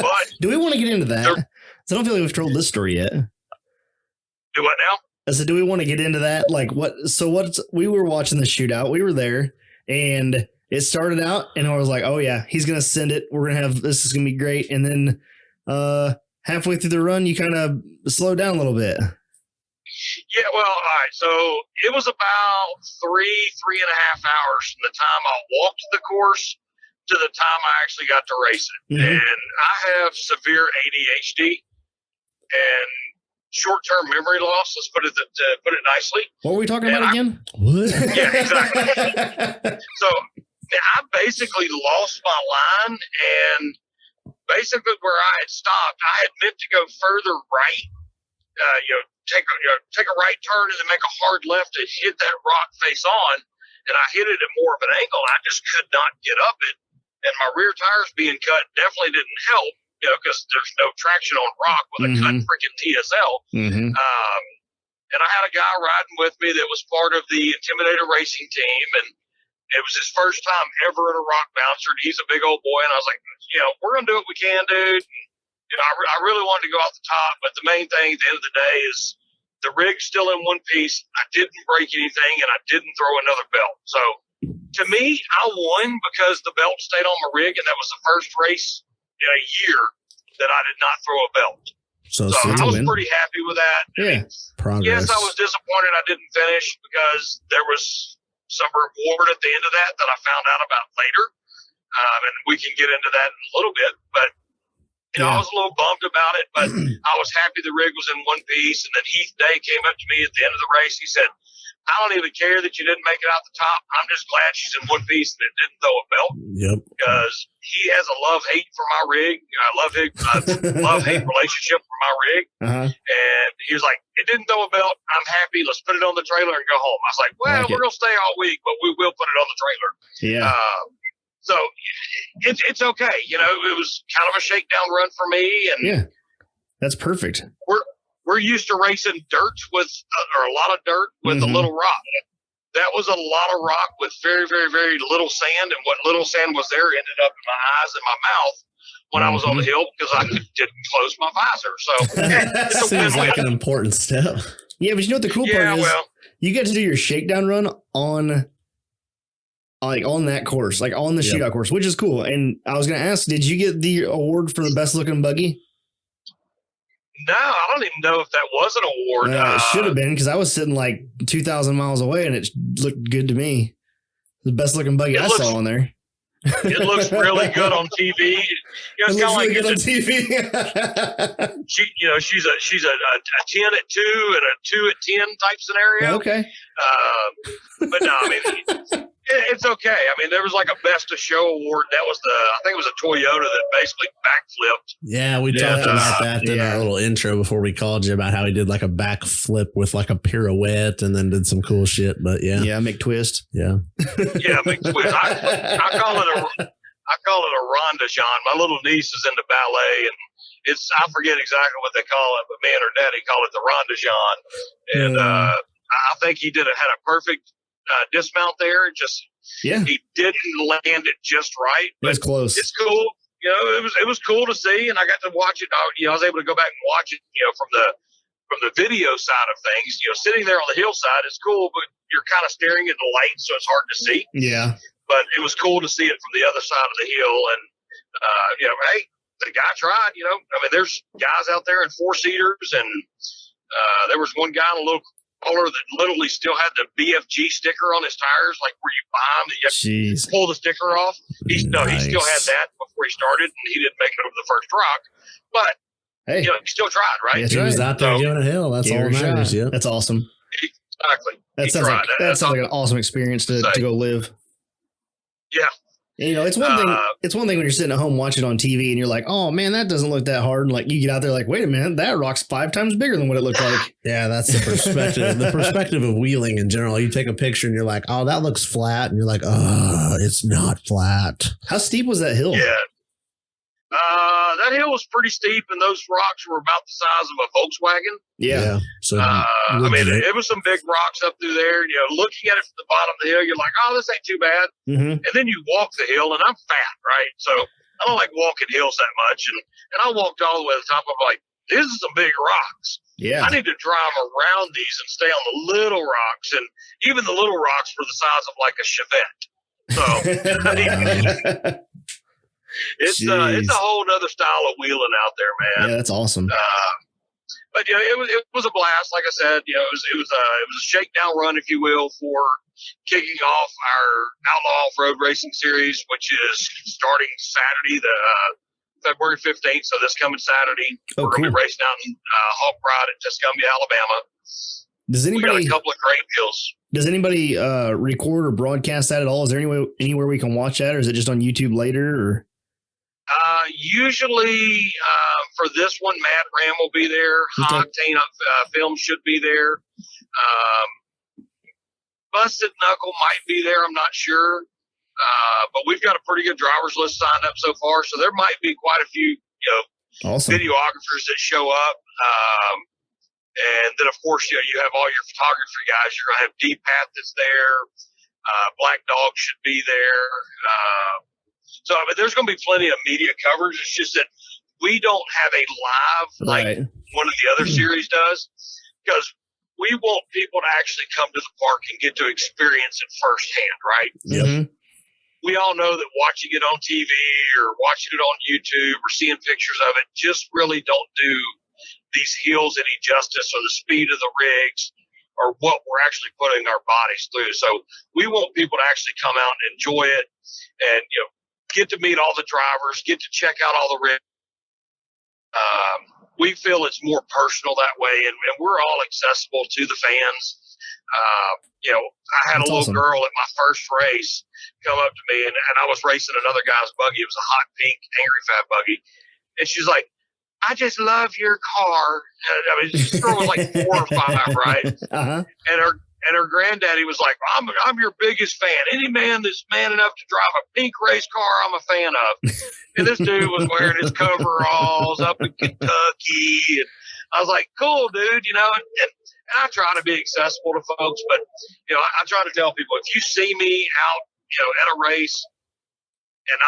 But do we want to get into that? I don't feel like we've told this story yet. Do what now? I said, do we want to get into that? Like we were watching the shootout. We were there. And it started out, and I was like, "Oh yeah, he's gonna send it. We're gonna have this is gonna be great." And then, halfway through the run, you kind of slowed down a little bit. Yeah, well, all right. So it was about 3.5 hours from the time I walked the course to the time I actually got to race it. Mm-hmm. And I have severe ADHD and short-term memory loss. Let's put it nicely. What were we talking about again? What? Yeah, exactly. So I basically lost my line, and basically where I had stopped, I had meant to go further right. Take a right turn and then make a hard left and hit that rock face on, and I hit it at more of an angle. I just could not get up it, and my rear tires being cut definitely didn't help, because there's no traction on rock with a cut freaking TSL. Mm-hmm. And I had a guy riding with me that was part of the Intimidator racing team, and it was his first time ever in a rock bouncer. And he's a big old boy, and I was like, we're gonna do what we can, dude. I really wanted to go off the top, but the main thing at the end of the day is the rig's still in one piece. I didn't break anything, and I didn't throw another belt. So to me, I won because the belt stayed on my rig, and that was the first race in a year that I did not throw a belt. So I was pretty happy with that. Yeah, progress. Yes, I was disappointed I didn't finish because there was some reward at the end of that I found out about later. And we can get into that in a little bit, but I was a little bummed about it, but I was happy the rig was in one piece. And then Heath Day came up to me at the end of the race. He said, I don't even care that you didn't make it out the top. I'm just glad she's in one piece and it didn't throw a belt. Yep. Because he has a love-hate for my rig. Love-hate relationship for my rig. Uh-huh. And he was like, it didn't throw a belt. I'm happy. Let's put it on the trailer and go home. I was like, well, we're going to stay all week, but we will put it on the trailer. Yeah. So it's okay. It was kind of a shakedown run for me. And yeah, that's perfect. We're used to racing dirt or a lot of dirt with a little rock. That was a lot of rock with very, very, very little sand. And what little sand was there ended up in my eyes and my mouth when I was on the hill because I didn't close my visor. So seems like an important step. Yeah, but what the cool part is? You get to do your shakedown run on that course, like on the shootout course, which is cool. And I was going to ask, did you get the award for the best looking buggy? No, I don't even know if that was an award. It should have been, because I was sitting like 2,000 miles away and it looked good to me. The best looking buggy I saw on there. It looks really good on TV. It's kind of like good on TV. She's a 10 at 2 and a 2 at 10 type scenario. Okay. But no, I mean, it's okay. I mean, there was like a best of show award. That was I think it was a Toyota that basically backflipped. Yeah, we talked about that in our little intro before we called you about how he did like a backflip with like a pirouette and then did some cool shit. But yeah, McTwist. Yeah, McTwist. I call it a rondajon. My little niece is into ballet, and I forget exactly what they call it, but me and her daddy call it the rondajon. And I think he had a perfect dismount there. He didn't land it just right. But it's close. It's cool. It was cool to see, and I got to watch it. I was able to go back and watch it. From the video side of things. Sitting there on the hillside is cool, but you're kind of staring at the light, so it's hard to see. Yeah. But it was cool to see it from the other side of the hill, and hey, the guy tried. I mean, there's guys out there in 4-seaters, and there was one guy in a little crawler that literally still had the BFG sticker on his tires, like where you buy them, that you have to pull the sticker off. He still had that before he started, and he didn't make it over the first rock. But hey, he still tried, right? He was out there giving a hill. That's all that matters. Yeah, that's awesome. Exactly. That sounds like an awesome experience to go live. Yeah. And, it's one thing. It's one thing when you're sitting at home watching it on TV and you're like, "Oh man, that doesn't look that hard." And like you get out there, like, "Wait a minute, that rock's 5 times bigger than what it looked like." Yeah, that's the perspective. The perspective of wheeling in general. You take a picture and you're like, "Oh, that looks flat," and you're like, "Oh, it's not flat." How steep was that hill? Yeah. That hill was pretty steep, and those rocks were about the size of a Volkswagen. Yeah. So, I mean, it was some big rocks up through there. Looking at it from the bottom of the hill, you're like, oh, this ain't too bad. Mm-hmm. And then you walk the hill, and I'm fat, right? So I don't like walking hills that much. And I walked all the way to the top. I'm like, this is some big rocks. Yeah. I need to drive around these and stay on the little rocks. And even the little rocks were the size of like a Chevette. So, it's a whole nother style of wheeling out there, man. Yeah, that's awesome. But it was a blast. Like I said, it was a shakedown run, if you will, for kicking off our Outlaw Off-Road Racing Series, which is starting Saturday, the February 15th. So this coming Saturday, we're going to be racing out in Hawk Pride at Tuscumbia, Alabama. We got a couple of great deals. Does anybody record or broadcast that at all? Is there anywhere we can watch that, or is it just on YouTube later? Or usually for this one, Matt Ram will be there. High Octane Film should be there. Busted Knuckle might be there. I'm not sure. But we've got a pretty good driver's list signed up so far. So there might be quite a few, awesome videographers that show up. And then, of course, you have all your photography guys. You're going to have D-Pat that's there. Black Dog should be there. So there's going to be plenty of media coverage. It's just that we don't have a live like one of the other series does, because we want people to actually come to the park and get to experience it firsthand, right? Mm-hmm. We all know that watching it on TV or watching it on YouTube or seeing pictures of it just really don't do these hills any justice, or the speed of the rigs, or what we're actually putting our bodies through. So we want people to actually come out and enjoy it, and get to meet all the drivers, get to check out all the rigs. We feel it's more personal that way, and we're all accessible to the fans. I had a little girl at my first race come up to me, and I was racing another guy's buggy. It was a hot pink Angry Fat buggy, and she's like, "I just love your car." I mean, this girl was like 4 or 5, right? Uh-huh. And her granddaddy was like, I'm your biggest fan. Any man that's man enough to drive a pink race car, I'm a fan of. And this dude was wearing his coveralls up in Kentucky. And I was like, cool, dude, and I try to be accessible to folks, but, I try to tell people, if you see me out, at a race, and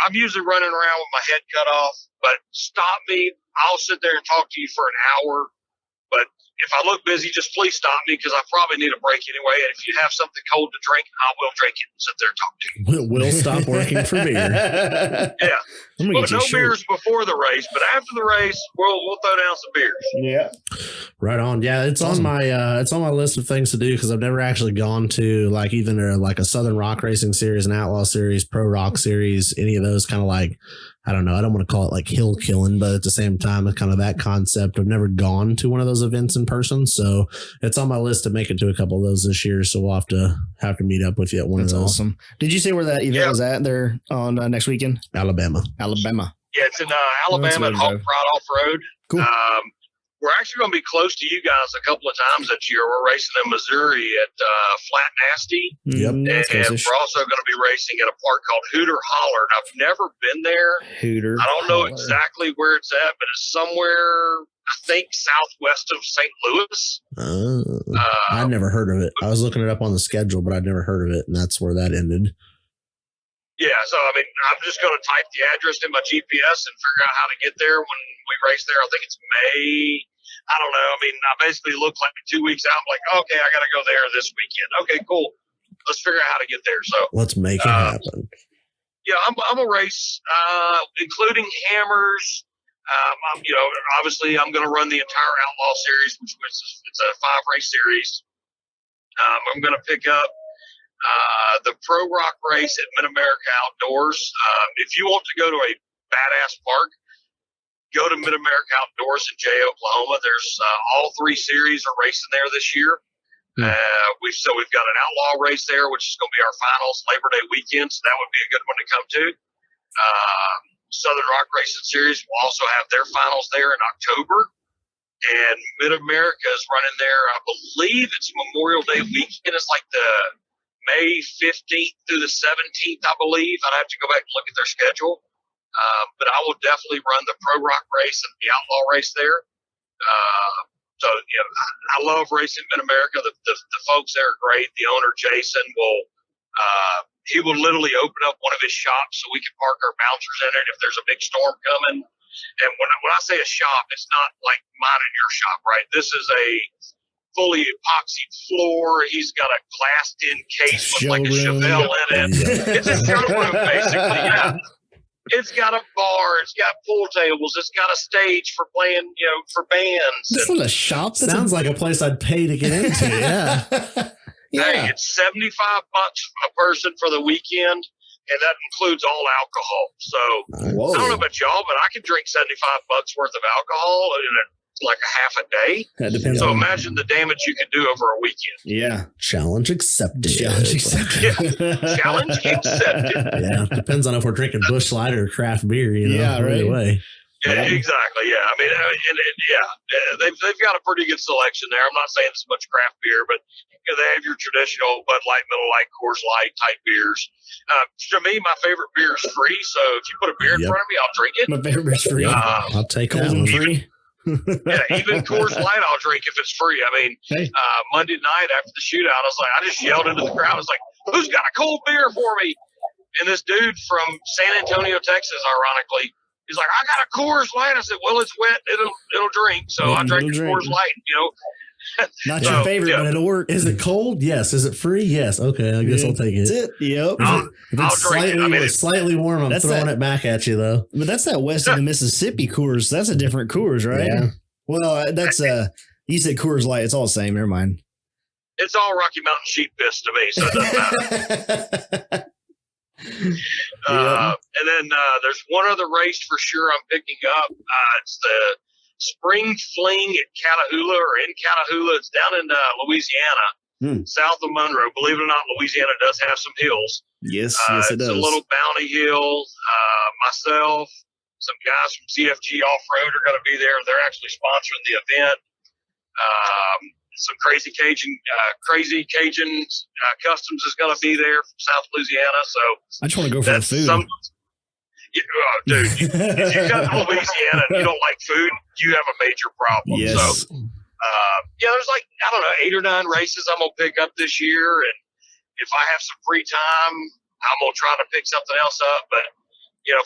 I'm usually running around with my head cut off, but stop me. I'll sit there and talk to you for an hour. But if I look busy, just please stop me, because I probably need a break anyway. And if you have something cold to drink, I will drink it and sit there and talk to you. We'll stop working for beer. Yeah. But no beers before the race, but after the race, we'll throw down some beers. Yeah. Right on. Yeah, it's awesome. It's on my list of things to do, because I've never actually gone to like either like a Southern Rock Racing Series, an Outlaw Series, Pro Rock Series, any of those kind of like, I don't know. I don't want to call it like hill killing, but at the same time, it's kind of that concept. I've never gone to one of those events in person, so it's on my list to make it to a couple of those this year. So we'll have to meet up with you at one of those. Awesome. Did you say where that event was at there on next weekend? Alabama. Yeah, it's in Alabama at Hawk Pride Off-Road. Cool. We're actually going to be close to you guys a couple of times this year. We're racing in Missouri at Flat Nasty. Yep. And we're also going to be racing at a park called Hooter Holler. And I've never been there. Hooter I don't know exactly where it's at, but it's somewhere, I think, southwest of St. Louis. I'd never heard of it. I was looking it up on the schedule, but I'd never heard of it, and that's where that ended. Yeah, so, I'm just going to type the address in my GPS and figure out how to get there when we race there. I think it's May. I don't know. I basically look like 2 weeks out. I'm like, okay, I got to go there this weekend. Okay, cool. Let's figure out how to get there. So let's make it happen. Yeah, I'm a race, including hammers. Obviously, I'm going to run the entire Outlaw Series, which it's a 5-race series. I'm going to pick up the Pro Rock race at Mid-America Outdoors. If you want to go to a badass park, go to Mid-America Outdoors in Jay, Oklahoma. There's all 3 series are racing there this year. We've got an Outlaw race there, which is going to be our finals Labor Day weekend, so that would be a good one to come to. Southern Rock Racing Series will also have their finals there in October. And Mid-America is running there, I believe it's Memorial Day weekend. It's like the May 15th through the 17th, I believe. I'd have to go back and look at their schedule. But I will definitely run the Pro Rock race and the Outlaw race there. So, I love racing Mid-America. The folks there are great. The owner, Jason, he will literally open up one of his shops so we can park our bouncers in it if there's a big storm coming. And when I say a shop, it's not like mine and your shop, right? This is a fully epoxied floor. He's got a glassed in case with like a Chevelle in it. It's a showroom, basically, yeah. It's got a bar. It's got pool tables. It's got a stage for playing, for bands. It's not a shop. Sounds like a place I'd pay to get into. Yeah. Hey, it's $75 a person for the weekend, and that includes all alcohol. So Whoa. I don't know about y'all, but I can drink $75 worth of alcohol in like a half a day. That depends. So imagine the damage you can do over a weekend. Yeah. Challenge accepted. Challenge accepted. Yeah. Challenge accepted. Yeah. Depends on if we're drinking Busch Light or craft beer. Yeah, right. Either way. Yeah, exactly. Yeah, I mean, they've got a pretty good selection there. I'm not saying it's much craft beer, but they have your traditional Bud Light, Miller Lite, Coors Light type beers. To me, my favorite beer is free. So if you put a beer in front of me, I'll drink it. My favorite beer's free. I'll take that one. Free. Even Coors Light, I'll drink if it's free. I mean, Monday night after the shootout, I just yelled into the crowd. I was like, "Who's got a cold beer for me?" And this dude from San Antonio, Texas, ironically. He's like, I got a Coors Light. I said, well, it's wet. It'll drink. So I drank a Coors Light, Not your favorite, but it'll work. Is it cold? Yes. Is it free? Yes. Okay. I guess I'll take it. That's it. Yep. If it's slightly warm, I'm throwing it back at you, though. But that's that west of the Mississippi Coors. That's a different Coors, right? Yeah. Well, that's you said Coors Light. It's all the same. Never mind. It's all Rocky Mountain sheep piss to me, so it doesn't matter. And then there's one other race for sure I'm picking up. It's the Spring Fling at Catahoula or in Catahoula. It's down in Louisiana, south of Monroe. Believe it or not, Louisiana does have some hills. Yes, it does. It's a little bounty hill. Myself, some guys from CFG Offroad are going to be there. They're actually sponsoring the event. Some crazy Cajun Customs is going to be there from South Louisiana. So I just want to go for the food. Dude, if you come to Louisiana and you don't like food, you have a major problem. Yes. So, there's 8 or 9 races I'm going to pick up this year. And if I have some free time, I'm going to try to pick something else up. But,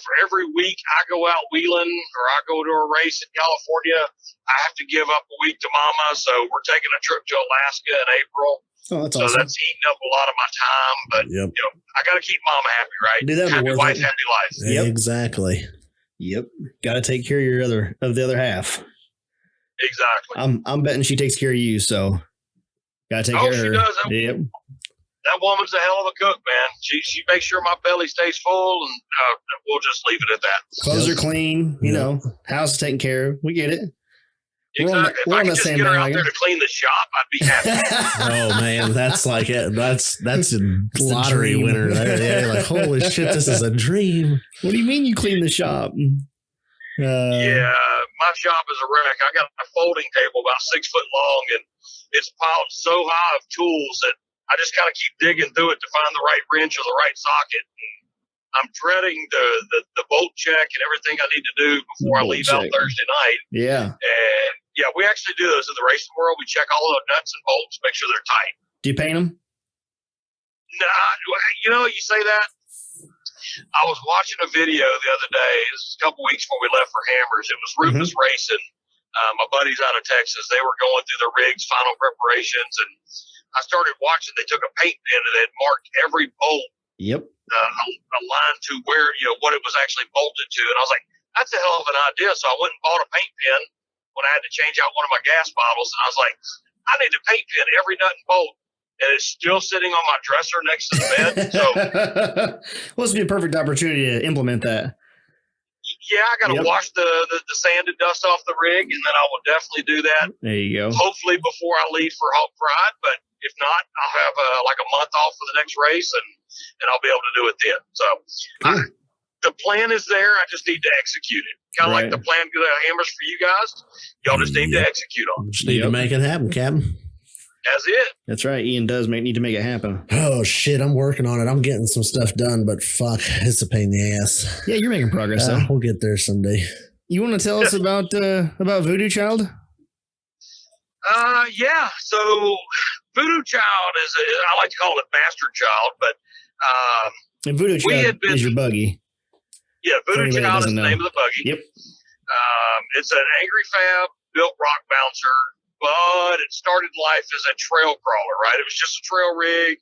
for every week I go out wheeling or I go to a race in California, I have to give up a week to mama. So we're taking a trip to Alaska in April. Oh, that's awesome. That's eating up a lot of my time. But, I got to keep mama happy, right? Happy wife, happy life. Yep. Exactly. Yep. Got to take care of the other half. Exactly. I'm betting she takes care of you, so got to take care of her. She does. Yep. That woman's a hell of a cook, man. She makes sure my belly stays full, and we'll just leave it at that. Clothes are clean, house is taken care of. We get it. Exactly. If I could just get her out there to clean the shop, I'd be happy. Oh man, that's like it. That's a lottery winner there. Yeah, like holy shit, this is a dream. What do you mean you clean the shop? Yeah, my shop is a wreck. I got a folding table about 6 foot long, and it's piled so high of tools that I just kind of keep digging through it to find the right wrench or the right socket. I'm dreading the bolt check and everything I need to do before I leave out Thursday night. Yeah. And we actually do those in the racing world. We check all the nuts and bolts, make sure they're tight. Do you paint them? Nah, you say that. I was watching a video the other day. This was a couple weeks before we left for Hammers. It was Rufus Racing. My buddies out of Texas. They were going through the rig's final preparations, and I started watching. They took a paint pen and they had marked every bolt. Yep. A line to where, what it was actually bolted to. And I was like, that's a hell of an idea. So I went and bought a paint pen when I had to change out one of my gas bottles. And I was like, I need a paint pen every nut and bolt. And it's still sitting on my dresser next to the bed. So, well, this would be a perfect opportunity to implement that. Yeah, I got to wash the sand and dust off the rig, and then I will definitely do that. There you go. Hopefully before I leave for Hawk Pride, but if not, I'll have a month off for the next race, and I'll be able to do it then. So the plan is there. I just need to execute it. Kind of like the plan to Hammers for you guys. Y'all just need to execute on it. Just need to make it happen, Captain. That's it. That's right. Ian does need to make it happen. Oh, shit. I'm working on it. I'm getting some stuff done, but fuck, it's a pain in the ass. Yeah, you're making progress, though. We'll get there someday. You want to tell us about Voodoo Child? Yeah. So Voodoo Child I like to call it Bastard Child, but and Voodoo Child is your buggy. Yeah, Voodoo Child is the name of the buggy. Yep. It's an Angry Fab built rock bouncer. But it started life as a trail crawler, right? It was just a trail rig.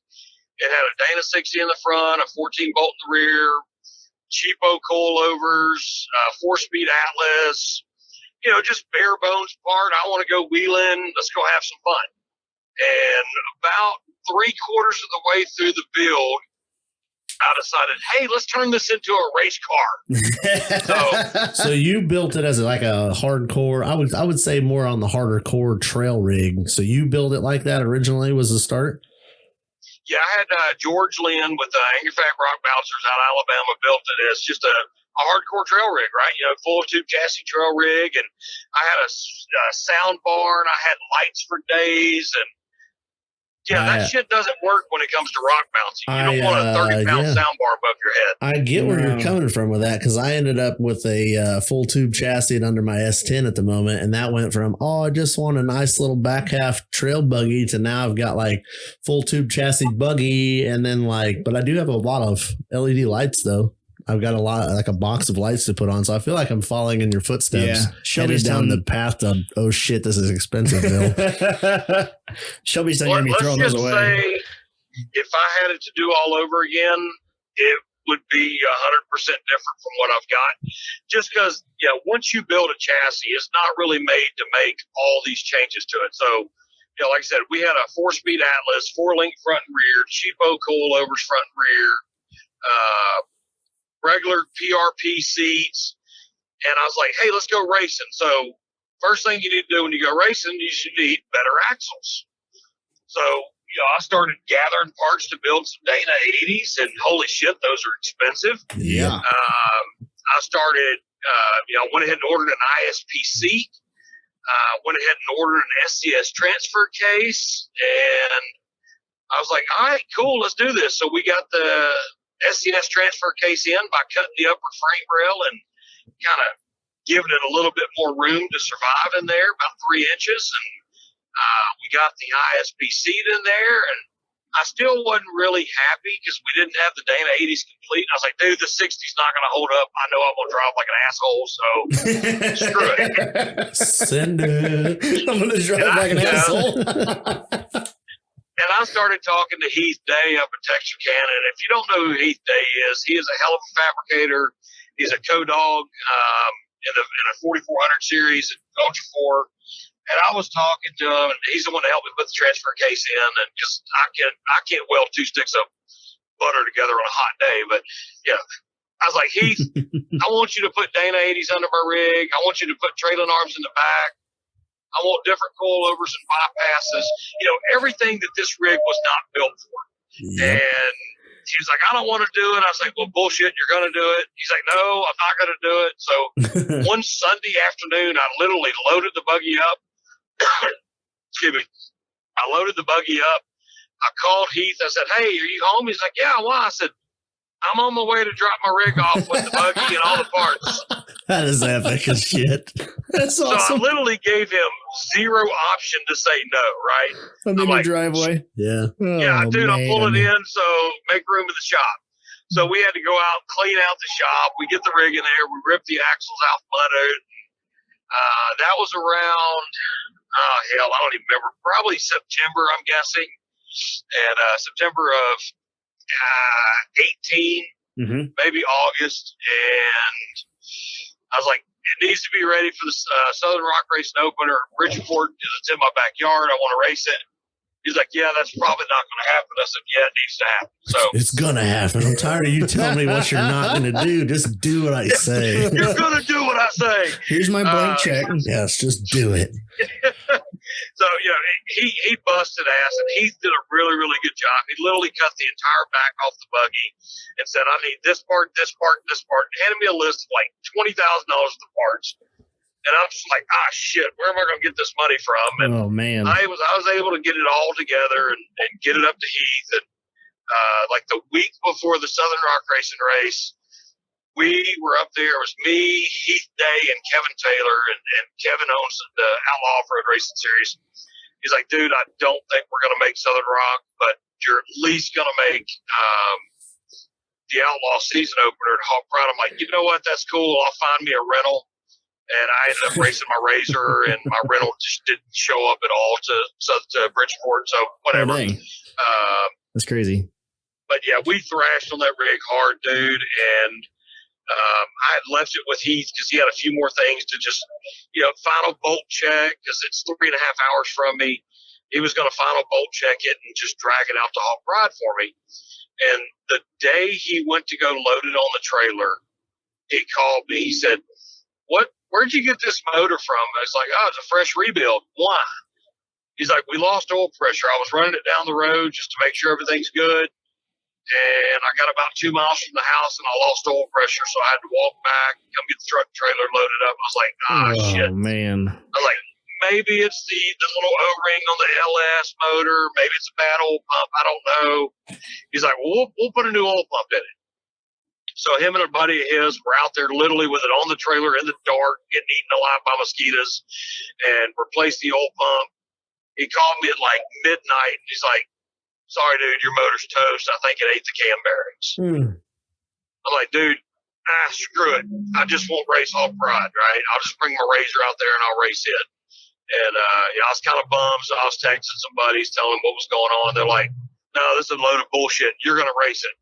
It had a Dana 60 in the front, a 14 bolt in the rear, cheapo coilovers, 4-speed Atlas, just bare bones part. I want to go wheeling. Let's go have some fun. And about 3/4 of the way through the build, I decided, hey, let's turn this into a race car. So you built it as like a hardcore. I would say more on the harder core trail rig. So you built it like that originally was the start? Yeah, I had George Lynn with Angerfag Rock Bouncers out of Alabama built it as just a hardcore trail rig, right? Full tube chassis trail rig. And I had a sound bar and I had lights for days. And that shit doesn't work when it comes to rock bouncing. You don't want a 30-pound sound bar above your head. I get where you're coming from with that, because I ended up with a full tube chassis under my S10 at the moment, and that went from, I just want a nice little back half trail buggy to now I've got like full tube chassis buggy, and then but I do have a lot of LED lights though. I've got like a box of lights to put on. So I feel like I'm following in your footsteps. Yeah. Shelby's down the path of, oh shit, this is expensive, Bill. Shelby's going to be throwing those away. Say, if I had it to do all over again, it would be 100% different from what I've got. Just because, once you build a chassis, it's not really made to make all these changes to it. So, like I said, we had a 4-speed Atlas, 4-link front and rear, cheapo coilovers front and rear, regular PRP seats, and I was like, hey, let's go racing. So first thing you need to do when you go racing, you should need better axles. So I started gathering parts to build some Dana 80s, and holy shit, those are expensive. Yeah. I started went ahead and ordered an ISP seat, went ahead and ordered an SCS transfer case, and I was like, all right, cool, let's do this. So we got the SCS transfer case in by cutting the upper frame rail and kind of giving it a little bit more room to survive in there, about 3 inches. And we got the ISP seat in there, and I still wasn't really happy because we didn't have the Dana 80s complete. I was like, dude, the 60's not going to hold up. I know I'm going to drive like an asshole, so screw it. Send it. I'm going to drive like an asshole. And I started talking to Heath Day up in Texarkana. And if you don't know who Heath Day is, he is a hell of a fabricator. He's a co-dog in a 4400 series at Ultra 4. And I was talking to him, and he's the one to help me put the transfer case in. And just I can't weld 2 sticks of butter together on a hot day. But I was like, Heath, I want you to put Dana 80s under my rig. I want you to put trailing arms in the back. I want different coilovers and bypasses, everything that this rig was not built for. Yep. And he was like, I don't want to do it. I was like, well, bullshit, you're going to do it. He's like, no, I'm not going to do it. So one Sunday afternoon, I literally loaded the buggy up. Excuse me. I loaded the buggy up. I called Heath. I said, hey, are you home? He's like, yeah, why? I said, I'm on my way to drop my rig off with the buggy and all the parts. That is epic as shit. That's awesome. So I literally gave him zero option to say no, right? I'm in the driveway. Yeah. Dude, I'm pulling in, so make room in the shop. So we had to go out, clean out the shop. We get the rig in there. We rip the axles out from under it. That was around, I don't even remember, probably September, I'm guessing. And September of 18, maybe August. And I was like, it needs to be ready for the Southern Rock Racing Open or Bridgeport because it's in my backyard. I want to race it. He's like, yeah, that's probably not going to happen. I said, yeah, it needs to happen. So it's going to happen. I'm tired of you telling me what you're not going to do. Just do what I say. You're going to do what I say. Here's my blank check. Yes, just do it. So, he busted ass, and he did a really, really good job. He literally cut the entire back off the buggy and said, I need this part, this part, this part. And handed me a list of like $20,000 worth of parts. And I'm just like, shit, where am I going to get this money from? And man. I was able to get it all together and get it up to Heath. And like the week before the Southern Rock Racing race, we were up there. It was me, Heath Day, and Kevin Taylor. And Kevin owns the Outlaw Offroad Racing Series. He's like, dude, I don't think we're going to make Southern Rock, but you're at least going to make the Outlaw season opener at Hawk Pride. I'm like, you know what? That's cool. I'll find me a rental. And I ended up racing my Razor, and my rental just didn't show up at all to Bridgeport. So whatever. That's crazy. But yeah, we thrashed on that rig hard, dude. And I had left it with Heath because he had a few more things to just, final bolt check because it's 3.5 hours from me. He was going to final bolt check it and just drag it out to Hawk Pride for me. And the day he went to go load it on the trailer, he called me. He said, where'd you get this motor from? I was like, oh, it's a fresh rebuild. Why? He's like, we lost oil pressure. I was running it down the road just to make sure everything's good. And I got about 2 miles from the house and I lost oil pressure. So I had to walk back and come get the truck trailer loaded up. I was like, shit. Oh, man. I was like, maybe it's the little O-ring on the LS motor. Maybe it's a bad oil pump. I don't know. He's like, well, we'll put a new oil pump in it. So him and a buddy of his were out there literally with it on the trailer in the dark, getting eaten alive by mosquitoes, and replaced the oil pump. He called me at like midnight and he's like, sorry, dude, your motor's toast. I think it ate the cam bearings. I'm like, dude, screw it. I just won't race Hawk Pride, right? I'll just bring my razor out there and I'll race it. And I was kind of bummed, so I was texting some buddies, telling them what was going on. They're like, no, this is a load of bullshit. You're going to race it.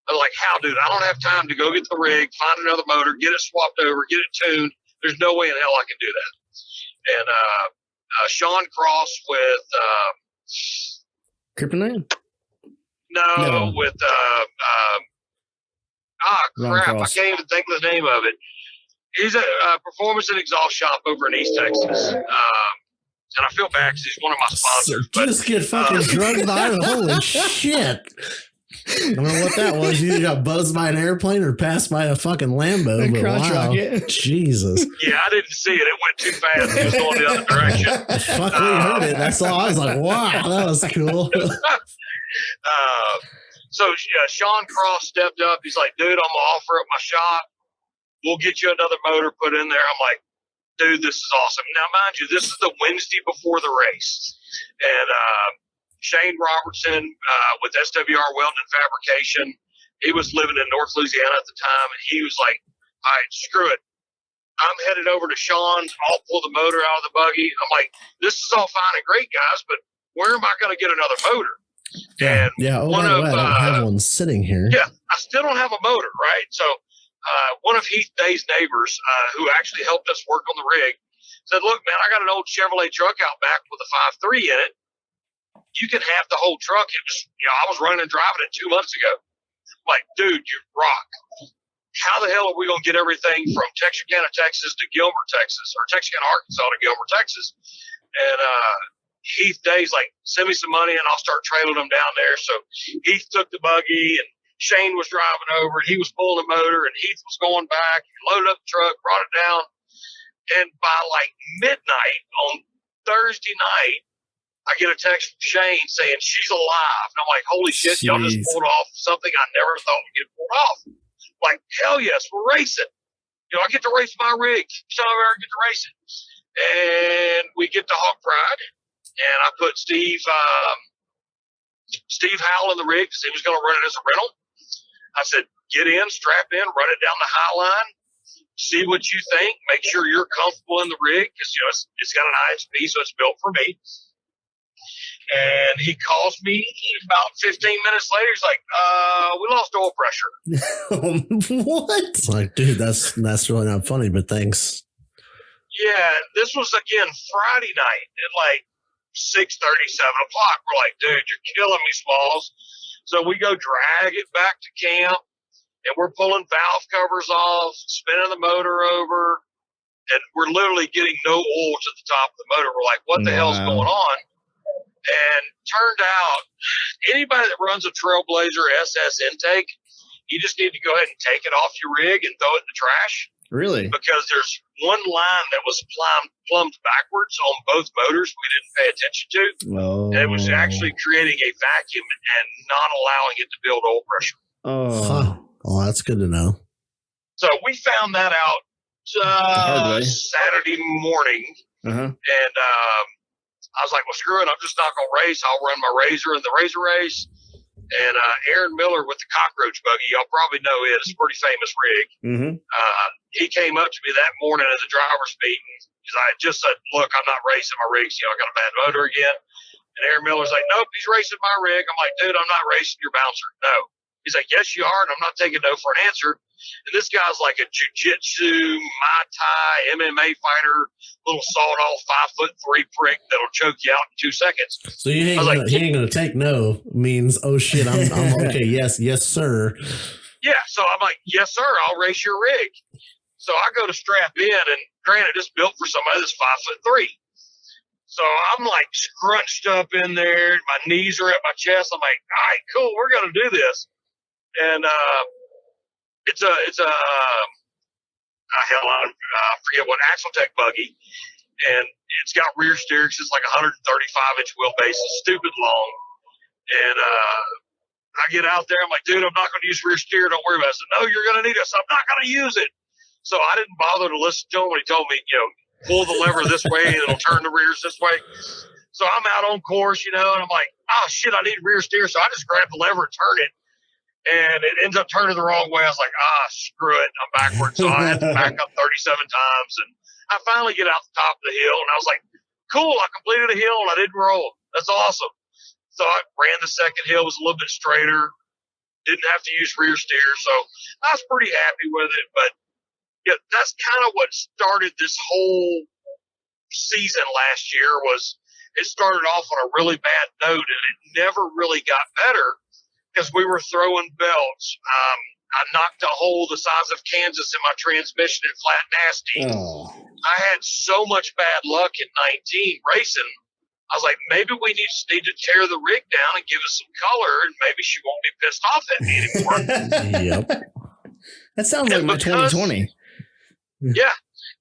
I'm like, how, dude? I don't have time to go get the rig, find another motor, get it swapped over, get it tuned. There's no way in hell I can do that. And Sean Cross with Kryptonite? No, with crap, I can't even think of the name of it. He's a performance and exhaust shop over in East Texas. And I feel bad because he's one of my sponsors. Just get fucking drugged by it. Holy shit. I don't know what that was. You got buzzed by an airplane or passed by a fucking Lambo. But wow. Jesus. Yeah, I didn't see it. It went too fast. It was going the other direction. Fuck, we heard it. That's all. I was like, wow, that was cool. So Sean Cross stepped up. He's like, dude, I'm going to offer up my shop. We'll get you another motor put in there. I'm like, dude, this is awesome. Now, mind you, this is the Wednesday before the race. And Shane Robertson with SWR Welding and Fabrication, he was living in North Louisiana at the time. And he was like, all right, screw it. I'm headed over to Sean's. I'll pull the motor out of the buggy. I'm like, this is all fine and great, guys, but where am I going to get another motor? Yeah. Oh, by the way, I don't have one sitting here. Yeah, I still don't have a motor, right? So one of Heath Day's neighbors, who actually helped us work on the rig, said, look, man, I got an old Chevrolet truck out back with a 5.3 in it. You can have the whole truck. It was, I was running and driving it 2 months ago. I'm like, dude, you rock. How the hell are we going to get everything from Texarkana, Texas to Gilmer, Texas, or Texarkana, Arkansas to Gilmer, Texas? And Heath Day's like, send me some money and I'll start trailing them down there. So Heath took the buggy and Shane was driving over. He was pulling the motor and Heath was going back. He loaded up the truck, brought it down. And by like midnight on Thursday night, I get a text from Shane saying she's alive. And I'm like, holy shit, y'all just pulled off something I never thought would get pulled off. Like, hell yes, we're racing. I get to race my rig. So I ever get to race it. And we get to Hawk Pride. And I put Steve Howell in the rig because he was going to run it as a rental. I said, get in, strap in, run it down the high line, see what you think, make sure you're comfortable in the rig because, it's got an ISP, so it's built for me. And he calls me about 15 minutes later. He's like, we lost oil pressure. What? Like, dude, that's really not funny, but thanks. Yeah, this was, again, Friday night at like 6:30, 7 o'clock. We're like, dude, you're killing me, Smalls. So we go drag it back to camp, and we're pulling valve covers off, spinning the motor over, and we're literally getting no oil to the top of the motor. We're like, what the hell's going on? And turned out, anybody that runs a Trailblazer SS intake, you just need to go ahead and take it off your rig and throw it in the trash. Really? Because there's one line that was plumbed backwards on both motors we didn't pay attention to. Oh. And it was actually creating a vacuum and not allowing it to build oil pressure. Oh. Huh. Well, that's good to know. So we found that out Saturday morning. Uh-huh. And I was like, well, screw it. I'm just not going to race. I'll run my Razor in the Razor race. And Aaron Miller with the cockroach buggy, y'all probably know it. It's a pretty famous rig. Mm-hmm. He came up to me that morning at the driver's meeting because I just said, look, I'm not racing my rigs. I got a bad motor again. And Aaron Miller's like, nope, he's racing my rig. I'm like, dude, I'm not racing your bouncer. No. He's like, yes, you are, and I'm not taking no for an answer. And this guy's like a jiu-jitsu, Muay Thai, MMA fighter, little sawed-off 5'3" prick that'll choke you out in 2 seconds. So he ain't gonna take no means, oh shit, I'm okay. Yes, sir. Yeah, so I'm like, yes, sir, I'll race your rig. So I go to strap in, and granted, it's built for somebody that's 5'3". So I'm like scrunched up in there. My knees are at my chest. I'm like, all right, cool, we're gonna do this. And it's a I forget what Axletech buggy, and it's got rear steer. It's like 135-inch wheelbase, it's stupid long. And I get out there. I'm like, dude, I'm not going to use rear steer. Don't worry about it. I said, no, you're going to need it. So I'm not going to use it. So I didn't bother to listen to him when he told me, pull the lever this way and it'll turn the rears this way. So I'm out on course, and I'm like, oh, shit, I need rear steer. So I just grab the lever and turn it. And it ends up turning the wrong way. I was like, screw it. I'm backwards. So I had to back up 37 times. And I finally get out the top of the hill. And I was like, cool, I completed a hill and I didn't roll. That's awesome. So I ran the second hill, was a little bit straighter, didn't have to use rear steer. So I was pretty happy with it. But yeah, that's kind of what started this whole season last year. Was it started off on a really bad note, and it never really got better because we were throwing belts. I knocked a hole the size of Kansas in my transmission in Flat Nasty. Oh. I had so much bad luck in 19 racing. I was like, maybe we need to tear the rig down and give us some color, and maybe she won't be pissed off at me anymore. Yep. That sounds like my 2020. Yeah.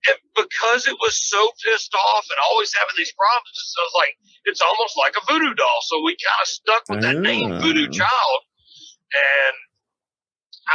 And because it was so pissed off and always having these problems, I was like, it's almost like a voodoo doll. So we kind of stuck with that name, Voodoo Child. And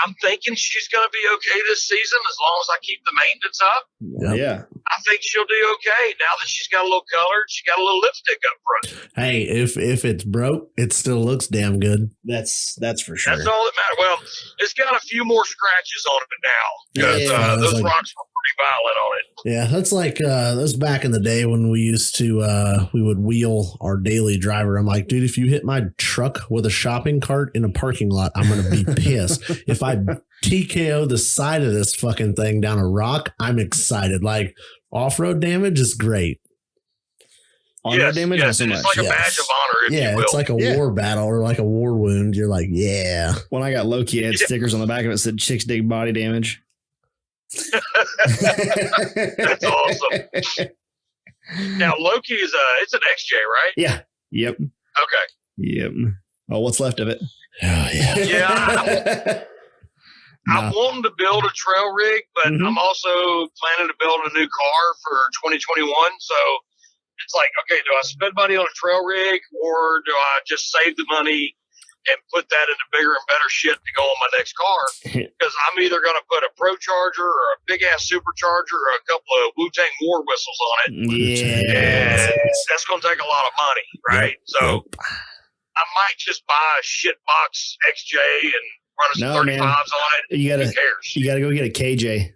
I'm thinking she's going to be okay this season as long as I keep the maintenance up. Yeah. I think she'll do okay now that she's got a little color. She got a little lipstick up front. Hey, if it's broke, it still looks damn good. That's for sure. That's all that matters. Well, it's got a few more scratches on it now because those rocks were pretty violent on it. Yeah, that's like that's back in the day when we used to we would wheel our daily driver. I'm like, dude, if you hit my truck with a shopping cart in a parking lot, I'm gonna be pissed. If I TKO the side of this fucking thing down a rock, I'm excited. Like, off-road damage is great. On-road damage, yes, so it's like a badge of honor, if you will. It's like a war battle or like a war wound. You're like, yeah. When I got Loki, I had stickers on the back of it that said "Chicks dig body damage." That's awesome. Now Loki is it's an XJ, right? Yeah. Yep. Okay. Yep. Oh, what's left of it? Oh, yeah. Yeah. I'm wanting to build a trail rig, but I'm also planning to build a new car for 2021. So it's like, okay, do I spend money on a trail rig or do I just save the money and put that into bigger and better shit to go on my next car? Because I'm either going to put a Pro Charger or a big ass supercharger or a couple of Wu-Tang war whistles on it. Yeah. And that's going to take a lot of money, right? Yep. So I might just buy a shit box XJ and run some 35s on it. You Who cares? You gotta go get a KJ.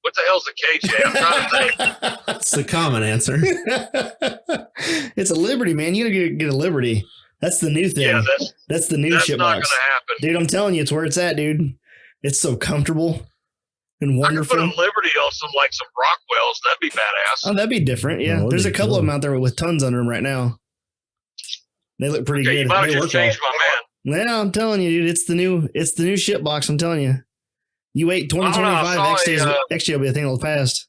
What the hell's a KJ? I'm trying to think. That's the common answer. It's a Liberty, man. You gotta get a Liberty. That's the new thing. Yeah, that's the new shit box. That's not gonna happen. Dude, I'm telling you, it's where it's at, dude. It's so comfortable and wonderful. I could put a Liberty on some Rockwells. That'd be badass. Oh, that'd be different. Yeah. There's a couple of them out there with tons under them right now. They look pretty good. You might have just changed my man. Yeah, I'm telling you, dude, it's the new shit box. I'm telling you. You wait 2025 XJ will be a thing of the past.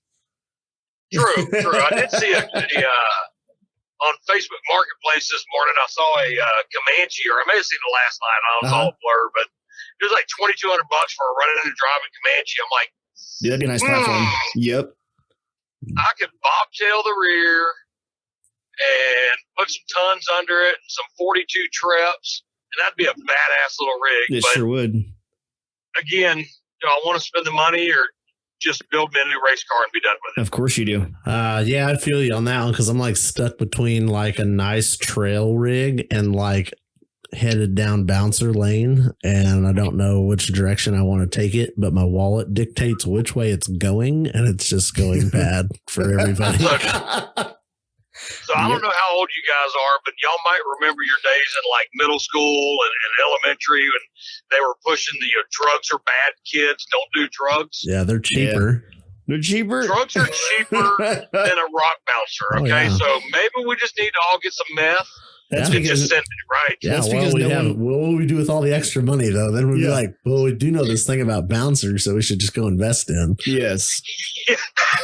True. I did see on Facebook Marketplace this morning. I saw a Comanche, or I may have seen it last night. I was all blur, but it was like $2,200 for a running and driving Comanche. I'm like, dude, that'd be a nice platform. Yep. I could bobtail the rear and put some tons under it, and some 42 trips. And that'd be a badass little rig. It sure would. Again, do I want to spend the money or just build me a new race car and be done with it? Of course you do. Yeah, I feel you on that one because I'm like stuck between like a nice trail rig and like headed down bouncer lane, and I don't know which direction I want to take it, but my wallet dictates which way it's going, and it's just going bad for everybody. So I don't know how old you guys are, but y'all might remember your days in like middle school and elementary when they were pushing the drugs are bad, kids don't do drugs. Yeah, they're cheaper. Yeah. They're cheaper. Drugs are cheaper than a rock bouncer. Okay, so maybe we just need to all get some meth. That's and because just send it, right? Yeah, that's because what will we do with all the extra money though? Then we'd be like, well, we do know this thing about bouncers, so we should just go invest in. Yes. Yeah.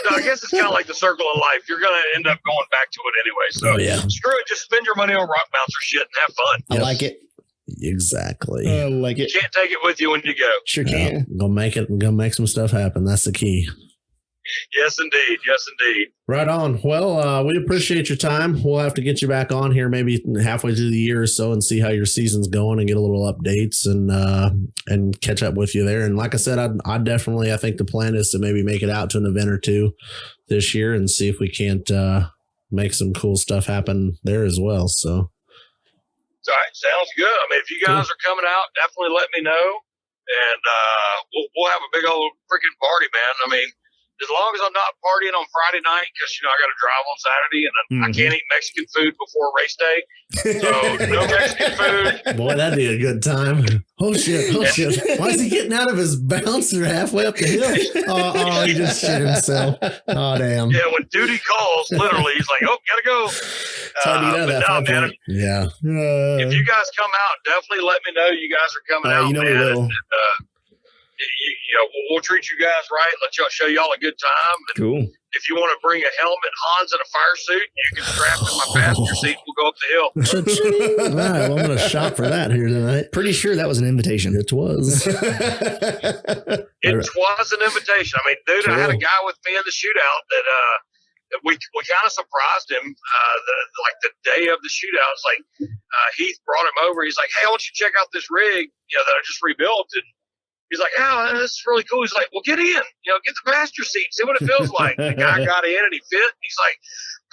No, I guess it's kind of like the circle of life. You're going to end up going back to it anyway. So screw it. Just spend your money on rock bouncer shit and have fun. I like it. Exactly. I like it. You can't take it with you when you go. Sure can. Go make some stuff happen. That's the key. Yes, indeed. Yes, indeed. Right on. Well, we appreciate your time. We'll have to get you back on here maybe halfway through the year or so and see how your season's going and get a little updates and catch up with you there. And like I said, I think the plan is to maybe make it out to an event or two this year and see if we can't make some cool stuff happen there as well. So. All right. Sounds good. I mean, if you guys are coming out, definitely let me know. And we'll have a big old freaking party, man. I mean, as long as I'm not partying on Friday night, because, I got to drive on Saturday and I can't eat Mexican food before race day. So no Mexican food. Boy, that'd be a good time. Oh, shit. Why is he getting out of his bouncer halfway up the hill? Oh, he just shit himself. Oh, damn. Yeah, when duty calls, literally, he's like, oh, got to go. It's hard to get out of that point. Yeah. If you guys come out, definitely let me know you guys are coming out, man. We will. And, we'll treat you guys right. Show y'all a good time. And cool. If you want to bring a helmet, Hans, and a fire suit, you can strap to my passenger seat. We'll go up the hill. All right, well, I'm going to shop for that here tonight. Pretty sure that was an invitation. It was. It was an invitation. I mean, dude, I had a guy with me in the shootout that we kind of surprised him. The day of the shootout, it's like Heath brought him over. He's like, "Hey, I want you to check out this rig, that I just rebuilt." And he's like, "Oh, this is really cool." He's like, "Well, get in, get the passenger seat, see what it feels like." The guy got in and he fit. He's like,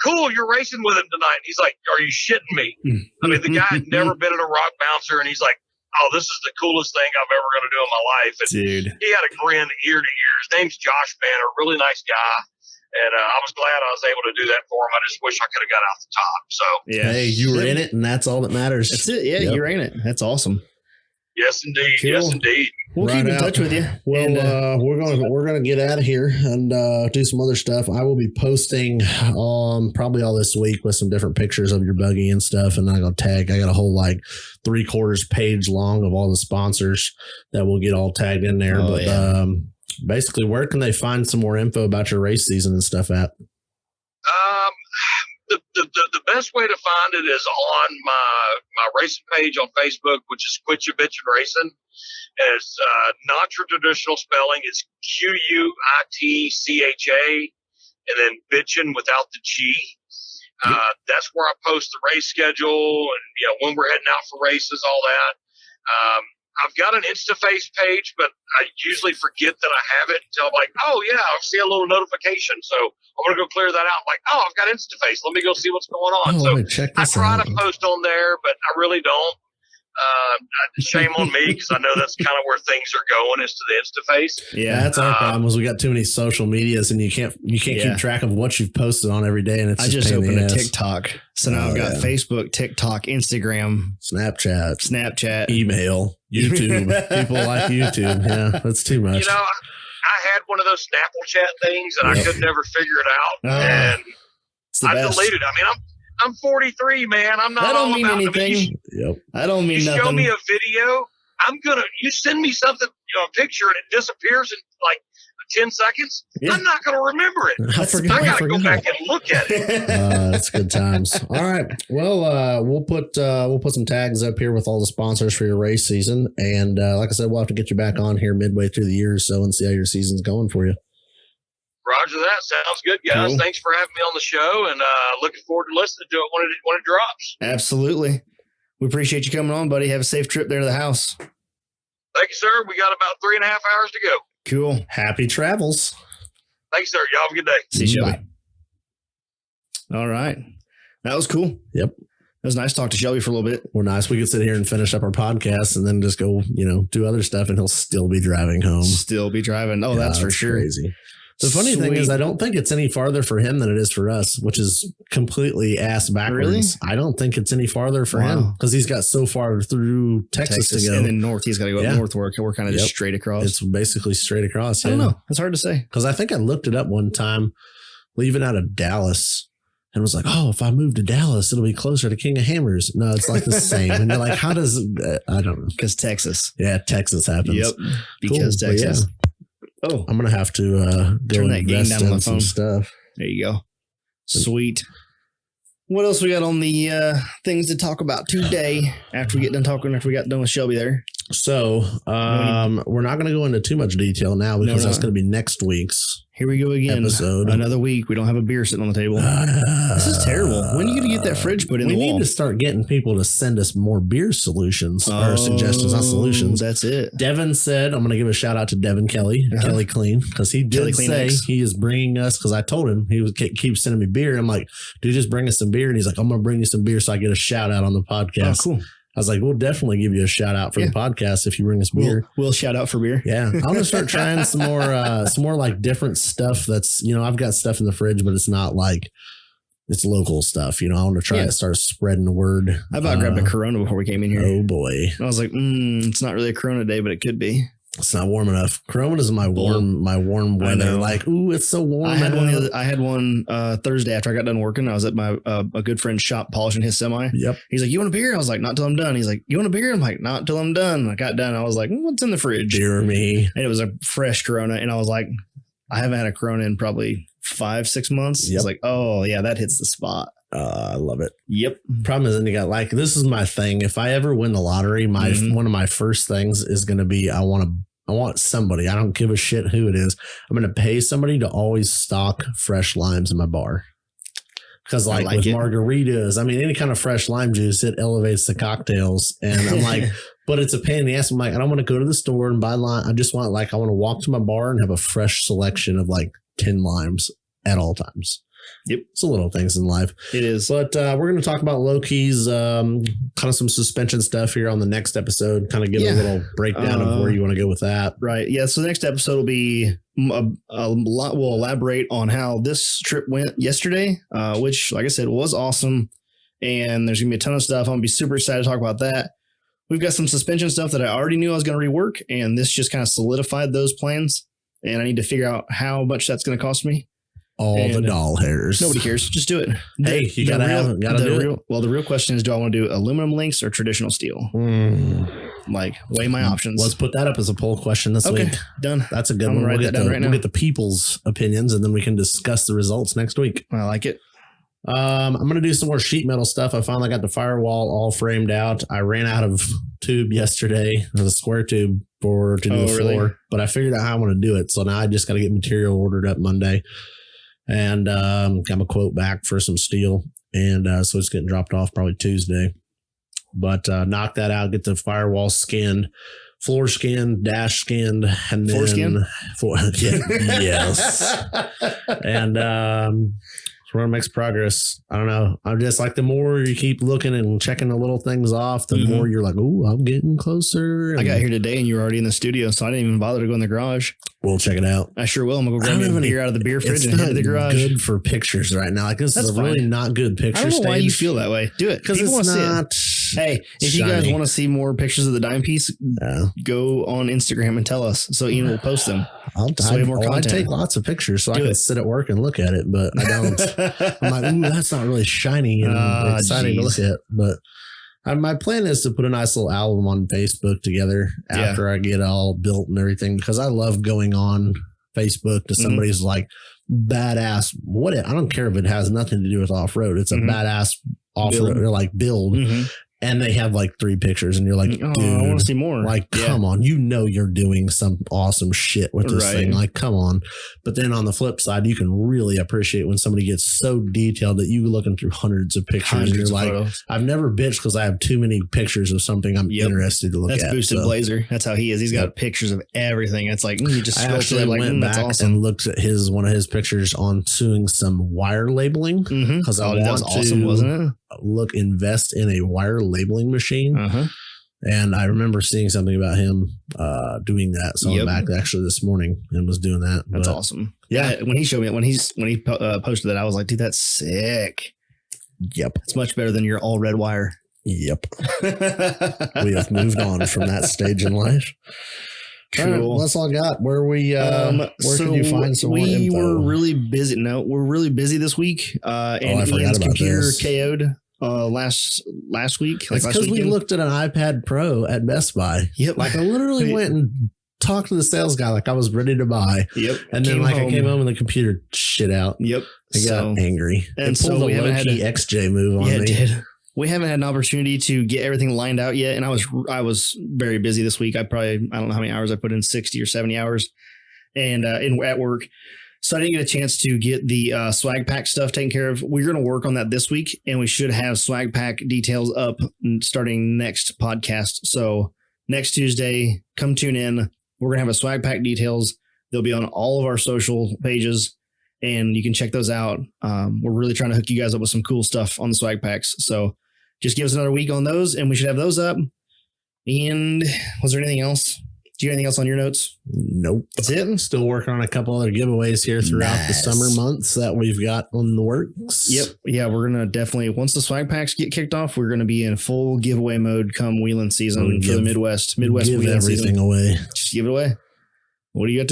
"Cool, you're racing with him tonight." He's like, "Are you shitting me?" I mean, the guy had never been in a rock bouncer, and he's like, "Oh, this is the coolest thing I'm ever going to do in my life." And dude, he had a grin ear to ear. His name's Josh Banner, really nice guy. And I was glad I was able to do that for him. I just wish I could have got out the top. So hey, you were in it, and that's all that matters. That's it. Yeah, you're in it. That's awesome. Yes, indeed. Cool. Yes, indeed. We'll keep in touch with you. Well, and, we're gonna get out of here and do some other stuff. I will be posting probably all this week with some different pictures of your buggy and stuff, and I got a whole 3/4 page long of all the sponsors that will get all tagged in there. Basically, where can they find some more info about your race season and stuff at? The best way to find it is on my racing page on Facebook, which is Quitcha Bitchin Racing. And it's not your traditional spelling. It's Quitcha, and then Bitchin without the G. That's where I post the race schedule and when we're heading out for races, all that. I've got an InstaFace page, but I usually forget that I have it until I'm like, oh, yeah, I see a little notification. So I'm going to go clear that out. I'm like, oh, I've got InstaFace. Let me go see what's going on. I try to post on there, but I really don't. Shame on me because I know that's kind of where things are going is to the InstaFace. Yeah, that's our problem is we got too many social medias and you can't keep track of what you've posted on every day. And it's I just opened a TikTok. So now I've got Facebook, TikTok, Instagram, Snapchat, email, YouTube. People like YouTube. Yeah, that's too much. I had one of those Snapple chat things and I could never figure it out. And I deleted it. I mean, I'm 43, man. I'm not. That don't mean anything. I don't mean nothing. Show me a video. You send me something, a picture, and it disappears in 10 seconds. Yeah. I'm not going to remember it. I got to go back and look at it. That's good times. All right. Well, we'll put some tags up here with all the sponsors for your race season, and like I said, we'll have to get you back on here midway through the year or so and see how your season's going for you. Roger that. Sounds good, guys. Cool. Thanks for having me on the show, and looking forward to listening to it when it drops. Absolutely. We appreciate you coming on, buddy. Have a safe trip there to the house. Thank you, sir. We got about 3.5 hours to go. Cool. Happy travels. Thanks, sir. Y'all have a good day. See you, Shelby. All right. That was cool. Yep. It was nice to talk to Shelby for a little bit. We're nice. We could sit here and finish up our podcast and then just go, do other stuff, and he'll still be driving home. Oh, that's for sure. Crazy. The funny thing is, I don't think it's any farther for him than it is for us, which is completely ass backwards. Really? I don't think it's any farther for him because he's got so far through Texas to go. And then north, he's got to go up north work. We're kind of just straight across. It's basically straight across. I don't know. It's hard to say. Because I think I looked it up one time, leaving out of Dallas, and was like, oh, if I move to Dallas, it'll be closer to King of Hammers. No, it's like the same. And you're like, how does I don't know. Because Texas. Yeah, Texas happens. Yep. Because Texas. Oh, I'm going to have to turn that game down on the phone. Stuff. There you go. Sweet. What else we got on the things to talk about today after we get done talking, after we got done with Shelby there? So we're not going to go into too much detail now because that's going to be next week's. Here we go again. Episode. Another week. We don't have a beer sitting on the table. This is terrible. When are you going to get that fridge put in the wall? We need to start getting people to send us more beer solutions or suggestions, not solutions. That's it. Devin said, I'm going to give a shout out to Devin Kelly, Kelly Clean, because he did say he is bringing us, because I told him he was keep sending me beer. I'm like, dude, just bring us some beer. And he's like, I'm going to bring you some beer so I get a shout out on the podcast. Oh, cool. I was like, we'll definitely give you a shout out for the podcast if you bring us beer. We'll shout out for beer. Yeah. I'm going to start trying some more like different stuff that's, I've got stuff in the fridge, but it's not like it's local stuff. I want to try to start spreading the word. I about grabbed a Corona before we came in here. Oh boy. I was like, it's not really a Corona day, but it could be. It's not warm enough. Corona is my warm weather. Like, ooh, it's so warm. I had one Thursday after I got done working. I was at my a good friend's shop polishing his semi. Yep. He's like, you want a beer? I was like, not till I'm done. He's like, you want a beer? I'm like, not till I'm done. I got done. I was like, what's in the fridge? Dear me. And it was a fresh Corona. And I was like, I haven't had a Corona in probably 5-6 months. Yep. It's like, oh yeah, that hits the spot. I love it. Yep. Problem is, then you got this is my thing. If I ever win the lottery, one of my first things is going to be, I want somebody, I don't give a shit who it is, I'm going to pay somebody to always stock fresh limes in my bar. Because with margaritas, any kind of fresh lime juice, it elevates the cocktails. And I'm like, but it's a pain in the ass. I'm like, I don't want to go to the store and buy lime. I just want I want to walk to my bar and have a fresh selection of 10 limes at all times. Yep. It's the little things in life. It is. But we're going to talk about low-keys, kind of some suspension stuff here on the next episode, kind of give a little breakdown of where you want to go with that. Right. Yeah. So the next episode will be a lot. We'll elaborate on how this trip went yesterday, which, like I said, was awesome. And there's going to be a ton of stuff. I'm going to be super excited to talk about that. We've got some suspension stuff that I already knew I was going to rework, and this just kind of solidified those plans. And I need to figure out how much that's going to cost me. The doll hairs. Nobody cares. Just do it. Hey, you gotta do it. Well, the real question is, do I want to do aluminum links or traditional steel? Weigh my options. Let's put that up as a poll question this week. Done. That's a good one. We'll get the people's opinions, and then we can discuss the results next week. I like it. I'm going to do some more sheet metal stuff. I finally got the firewall all framed out. I ran out of tube yesterday, the square tube to do the floor, but I figured out how I want to do it. So now I just got to get material ordered up Monday. And got my quote back for some steel. And so it's getting dropped off probably Tuesday. But knock that out, get the firewall skinned, floor skinned, dash skinned, and then yes. And Road makes progress. I don't know. I'm just like, the more you keep looking and checking the little things off, the more you're like, oh, I'm getting closer. And I got here today and you were already in the studio, so I didn't even bother to go in the garage. We'll check it out. I sure will. I'm going to go grab a beer out of the beer fridge and head to the garage. It's good for pictures right now. Like, this is a really not good picture stage. I don't know why you feel that way. Do it. Because it's not. Hey, if you guys want to see more pictures of the dime piece, go on Instagram and tell us. So Ian will post them. I take lots of pictures so I can sit at work and look at it, but I don't. I'm like, ooh, that's not really shiny and exciting to look at. But my plan is to put a nice little album on Facebook together after I get all built and everything, because I love going on Facebook to somebody's like badass. I don't care if it has nothing to do with off-road. It's a badass off-road or like build. And they have like 3 pictures and you're like, dude, I want to see more. Like, come on, you're doing some awesome shit with this thing. Like, come on. But then on the flip side, you can really appreciate when somebody gets so detailed that you looking through hundreds of pictures and you're like, photos. I've never bitched because I have too many pictures of something I'm interested to look at. That's Boosted Blazer. That's how he is. He's got pictures of everything. It's like, you just scroll through it like, went back awesome. and looked at one of his pictures on doing some wire labeling. Because that was awesome, wasn't it? Invest in a wire labeling machine. And I remember seeing something about him doing that. So I'm back actually this morning and was doing that. That's awesome. Yeah. When he showed me it, when he posted that, I was like, dude, that's sick. Yep. It's much better than your all red wire. Yep. We have moved on from that stage in life. Cool. All right, well, that's all I got. Where can you find some more info? We were really busy. No, we're really busy this week. And Ian's computer KO'd last week. It's because we looked at an iPad Pro at Best Buy. Yep. Like I literally went and talked to the sales guy like I was ready to buy. Yep. And then I came home and the computer shit out. Yep. I got angry. And so we haven't had a XJ move on me. It did. We haven't had an opportunity to get everything lined out yet. And I was very busy this week. I don't know how many hours I put in, 60 or 70 hours and at work. So I didn't get a chance to get the swag pack stuff taken care of. We're going to work on that this week and we should have swag pack details up starting next podcast. So next Tuesday, come tune in. We're going to have a swag pack details. They'll be on all of our social pages and you can check those out. We're really trying to hook you guys up with some cool stuff on the swag packs. So just give us another week on those and we should have those up. And was there anything else? Do you have anything else on your notes? Nope. That's it. I'm still working on a couple other giveaways here throughout the summer months that we've got on the works. Yep. Yeah, we're going to definitely, once the swag packs get kicked off, we're going to be in full giveaway mode come wheeling season for the Midwest give wheeling everything season. Away. Just give it away. What do you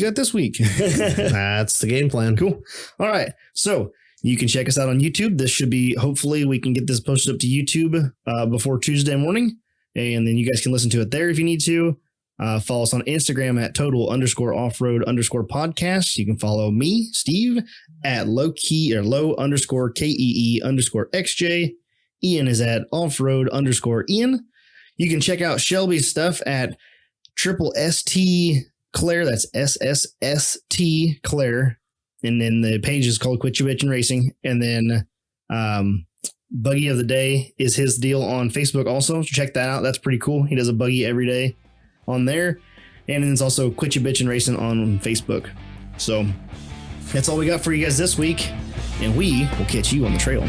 got this week? That's the game plan. Cool. All right. So you can check us out on YouTube. This should be, hopefully we can get this posted up to YouTube before Tuesday morning. And then you guys can listen to it there if you need to. Follow us on Instagram at total_offroad_podcast. You can follow me, Steve, at low_KEE_XJ. Ian is at offroad_Ian. You can check out Shelby's stuff at SSStClaire. That's SSStClaire. And then the page is called Quitcha Bitchin Racing. And then Buggy of the Day is his deal on Facebook also. So check that out. That's pretty cool. He does a buggy every day on there. And then it's also Quitcha Bitchin Racing on Facebook. So that's all we got for you guys this week. And we will catch you on the trail.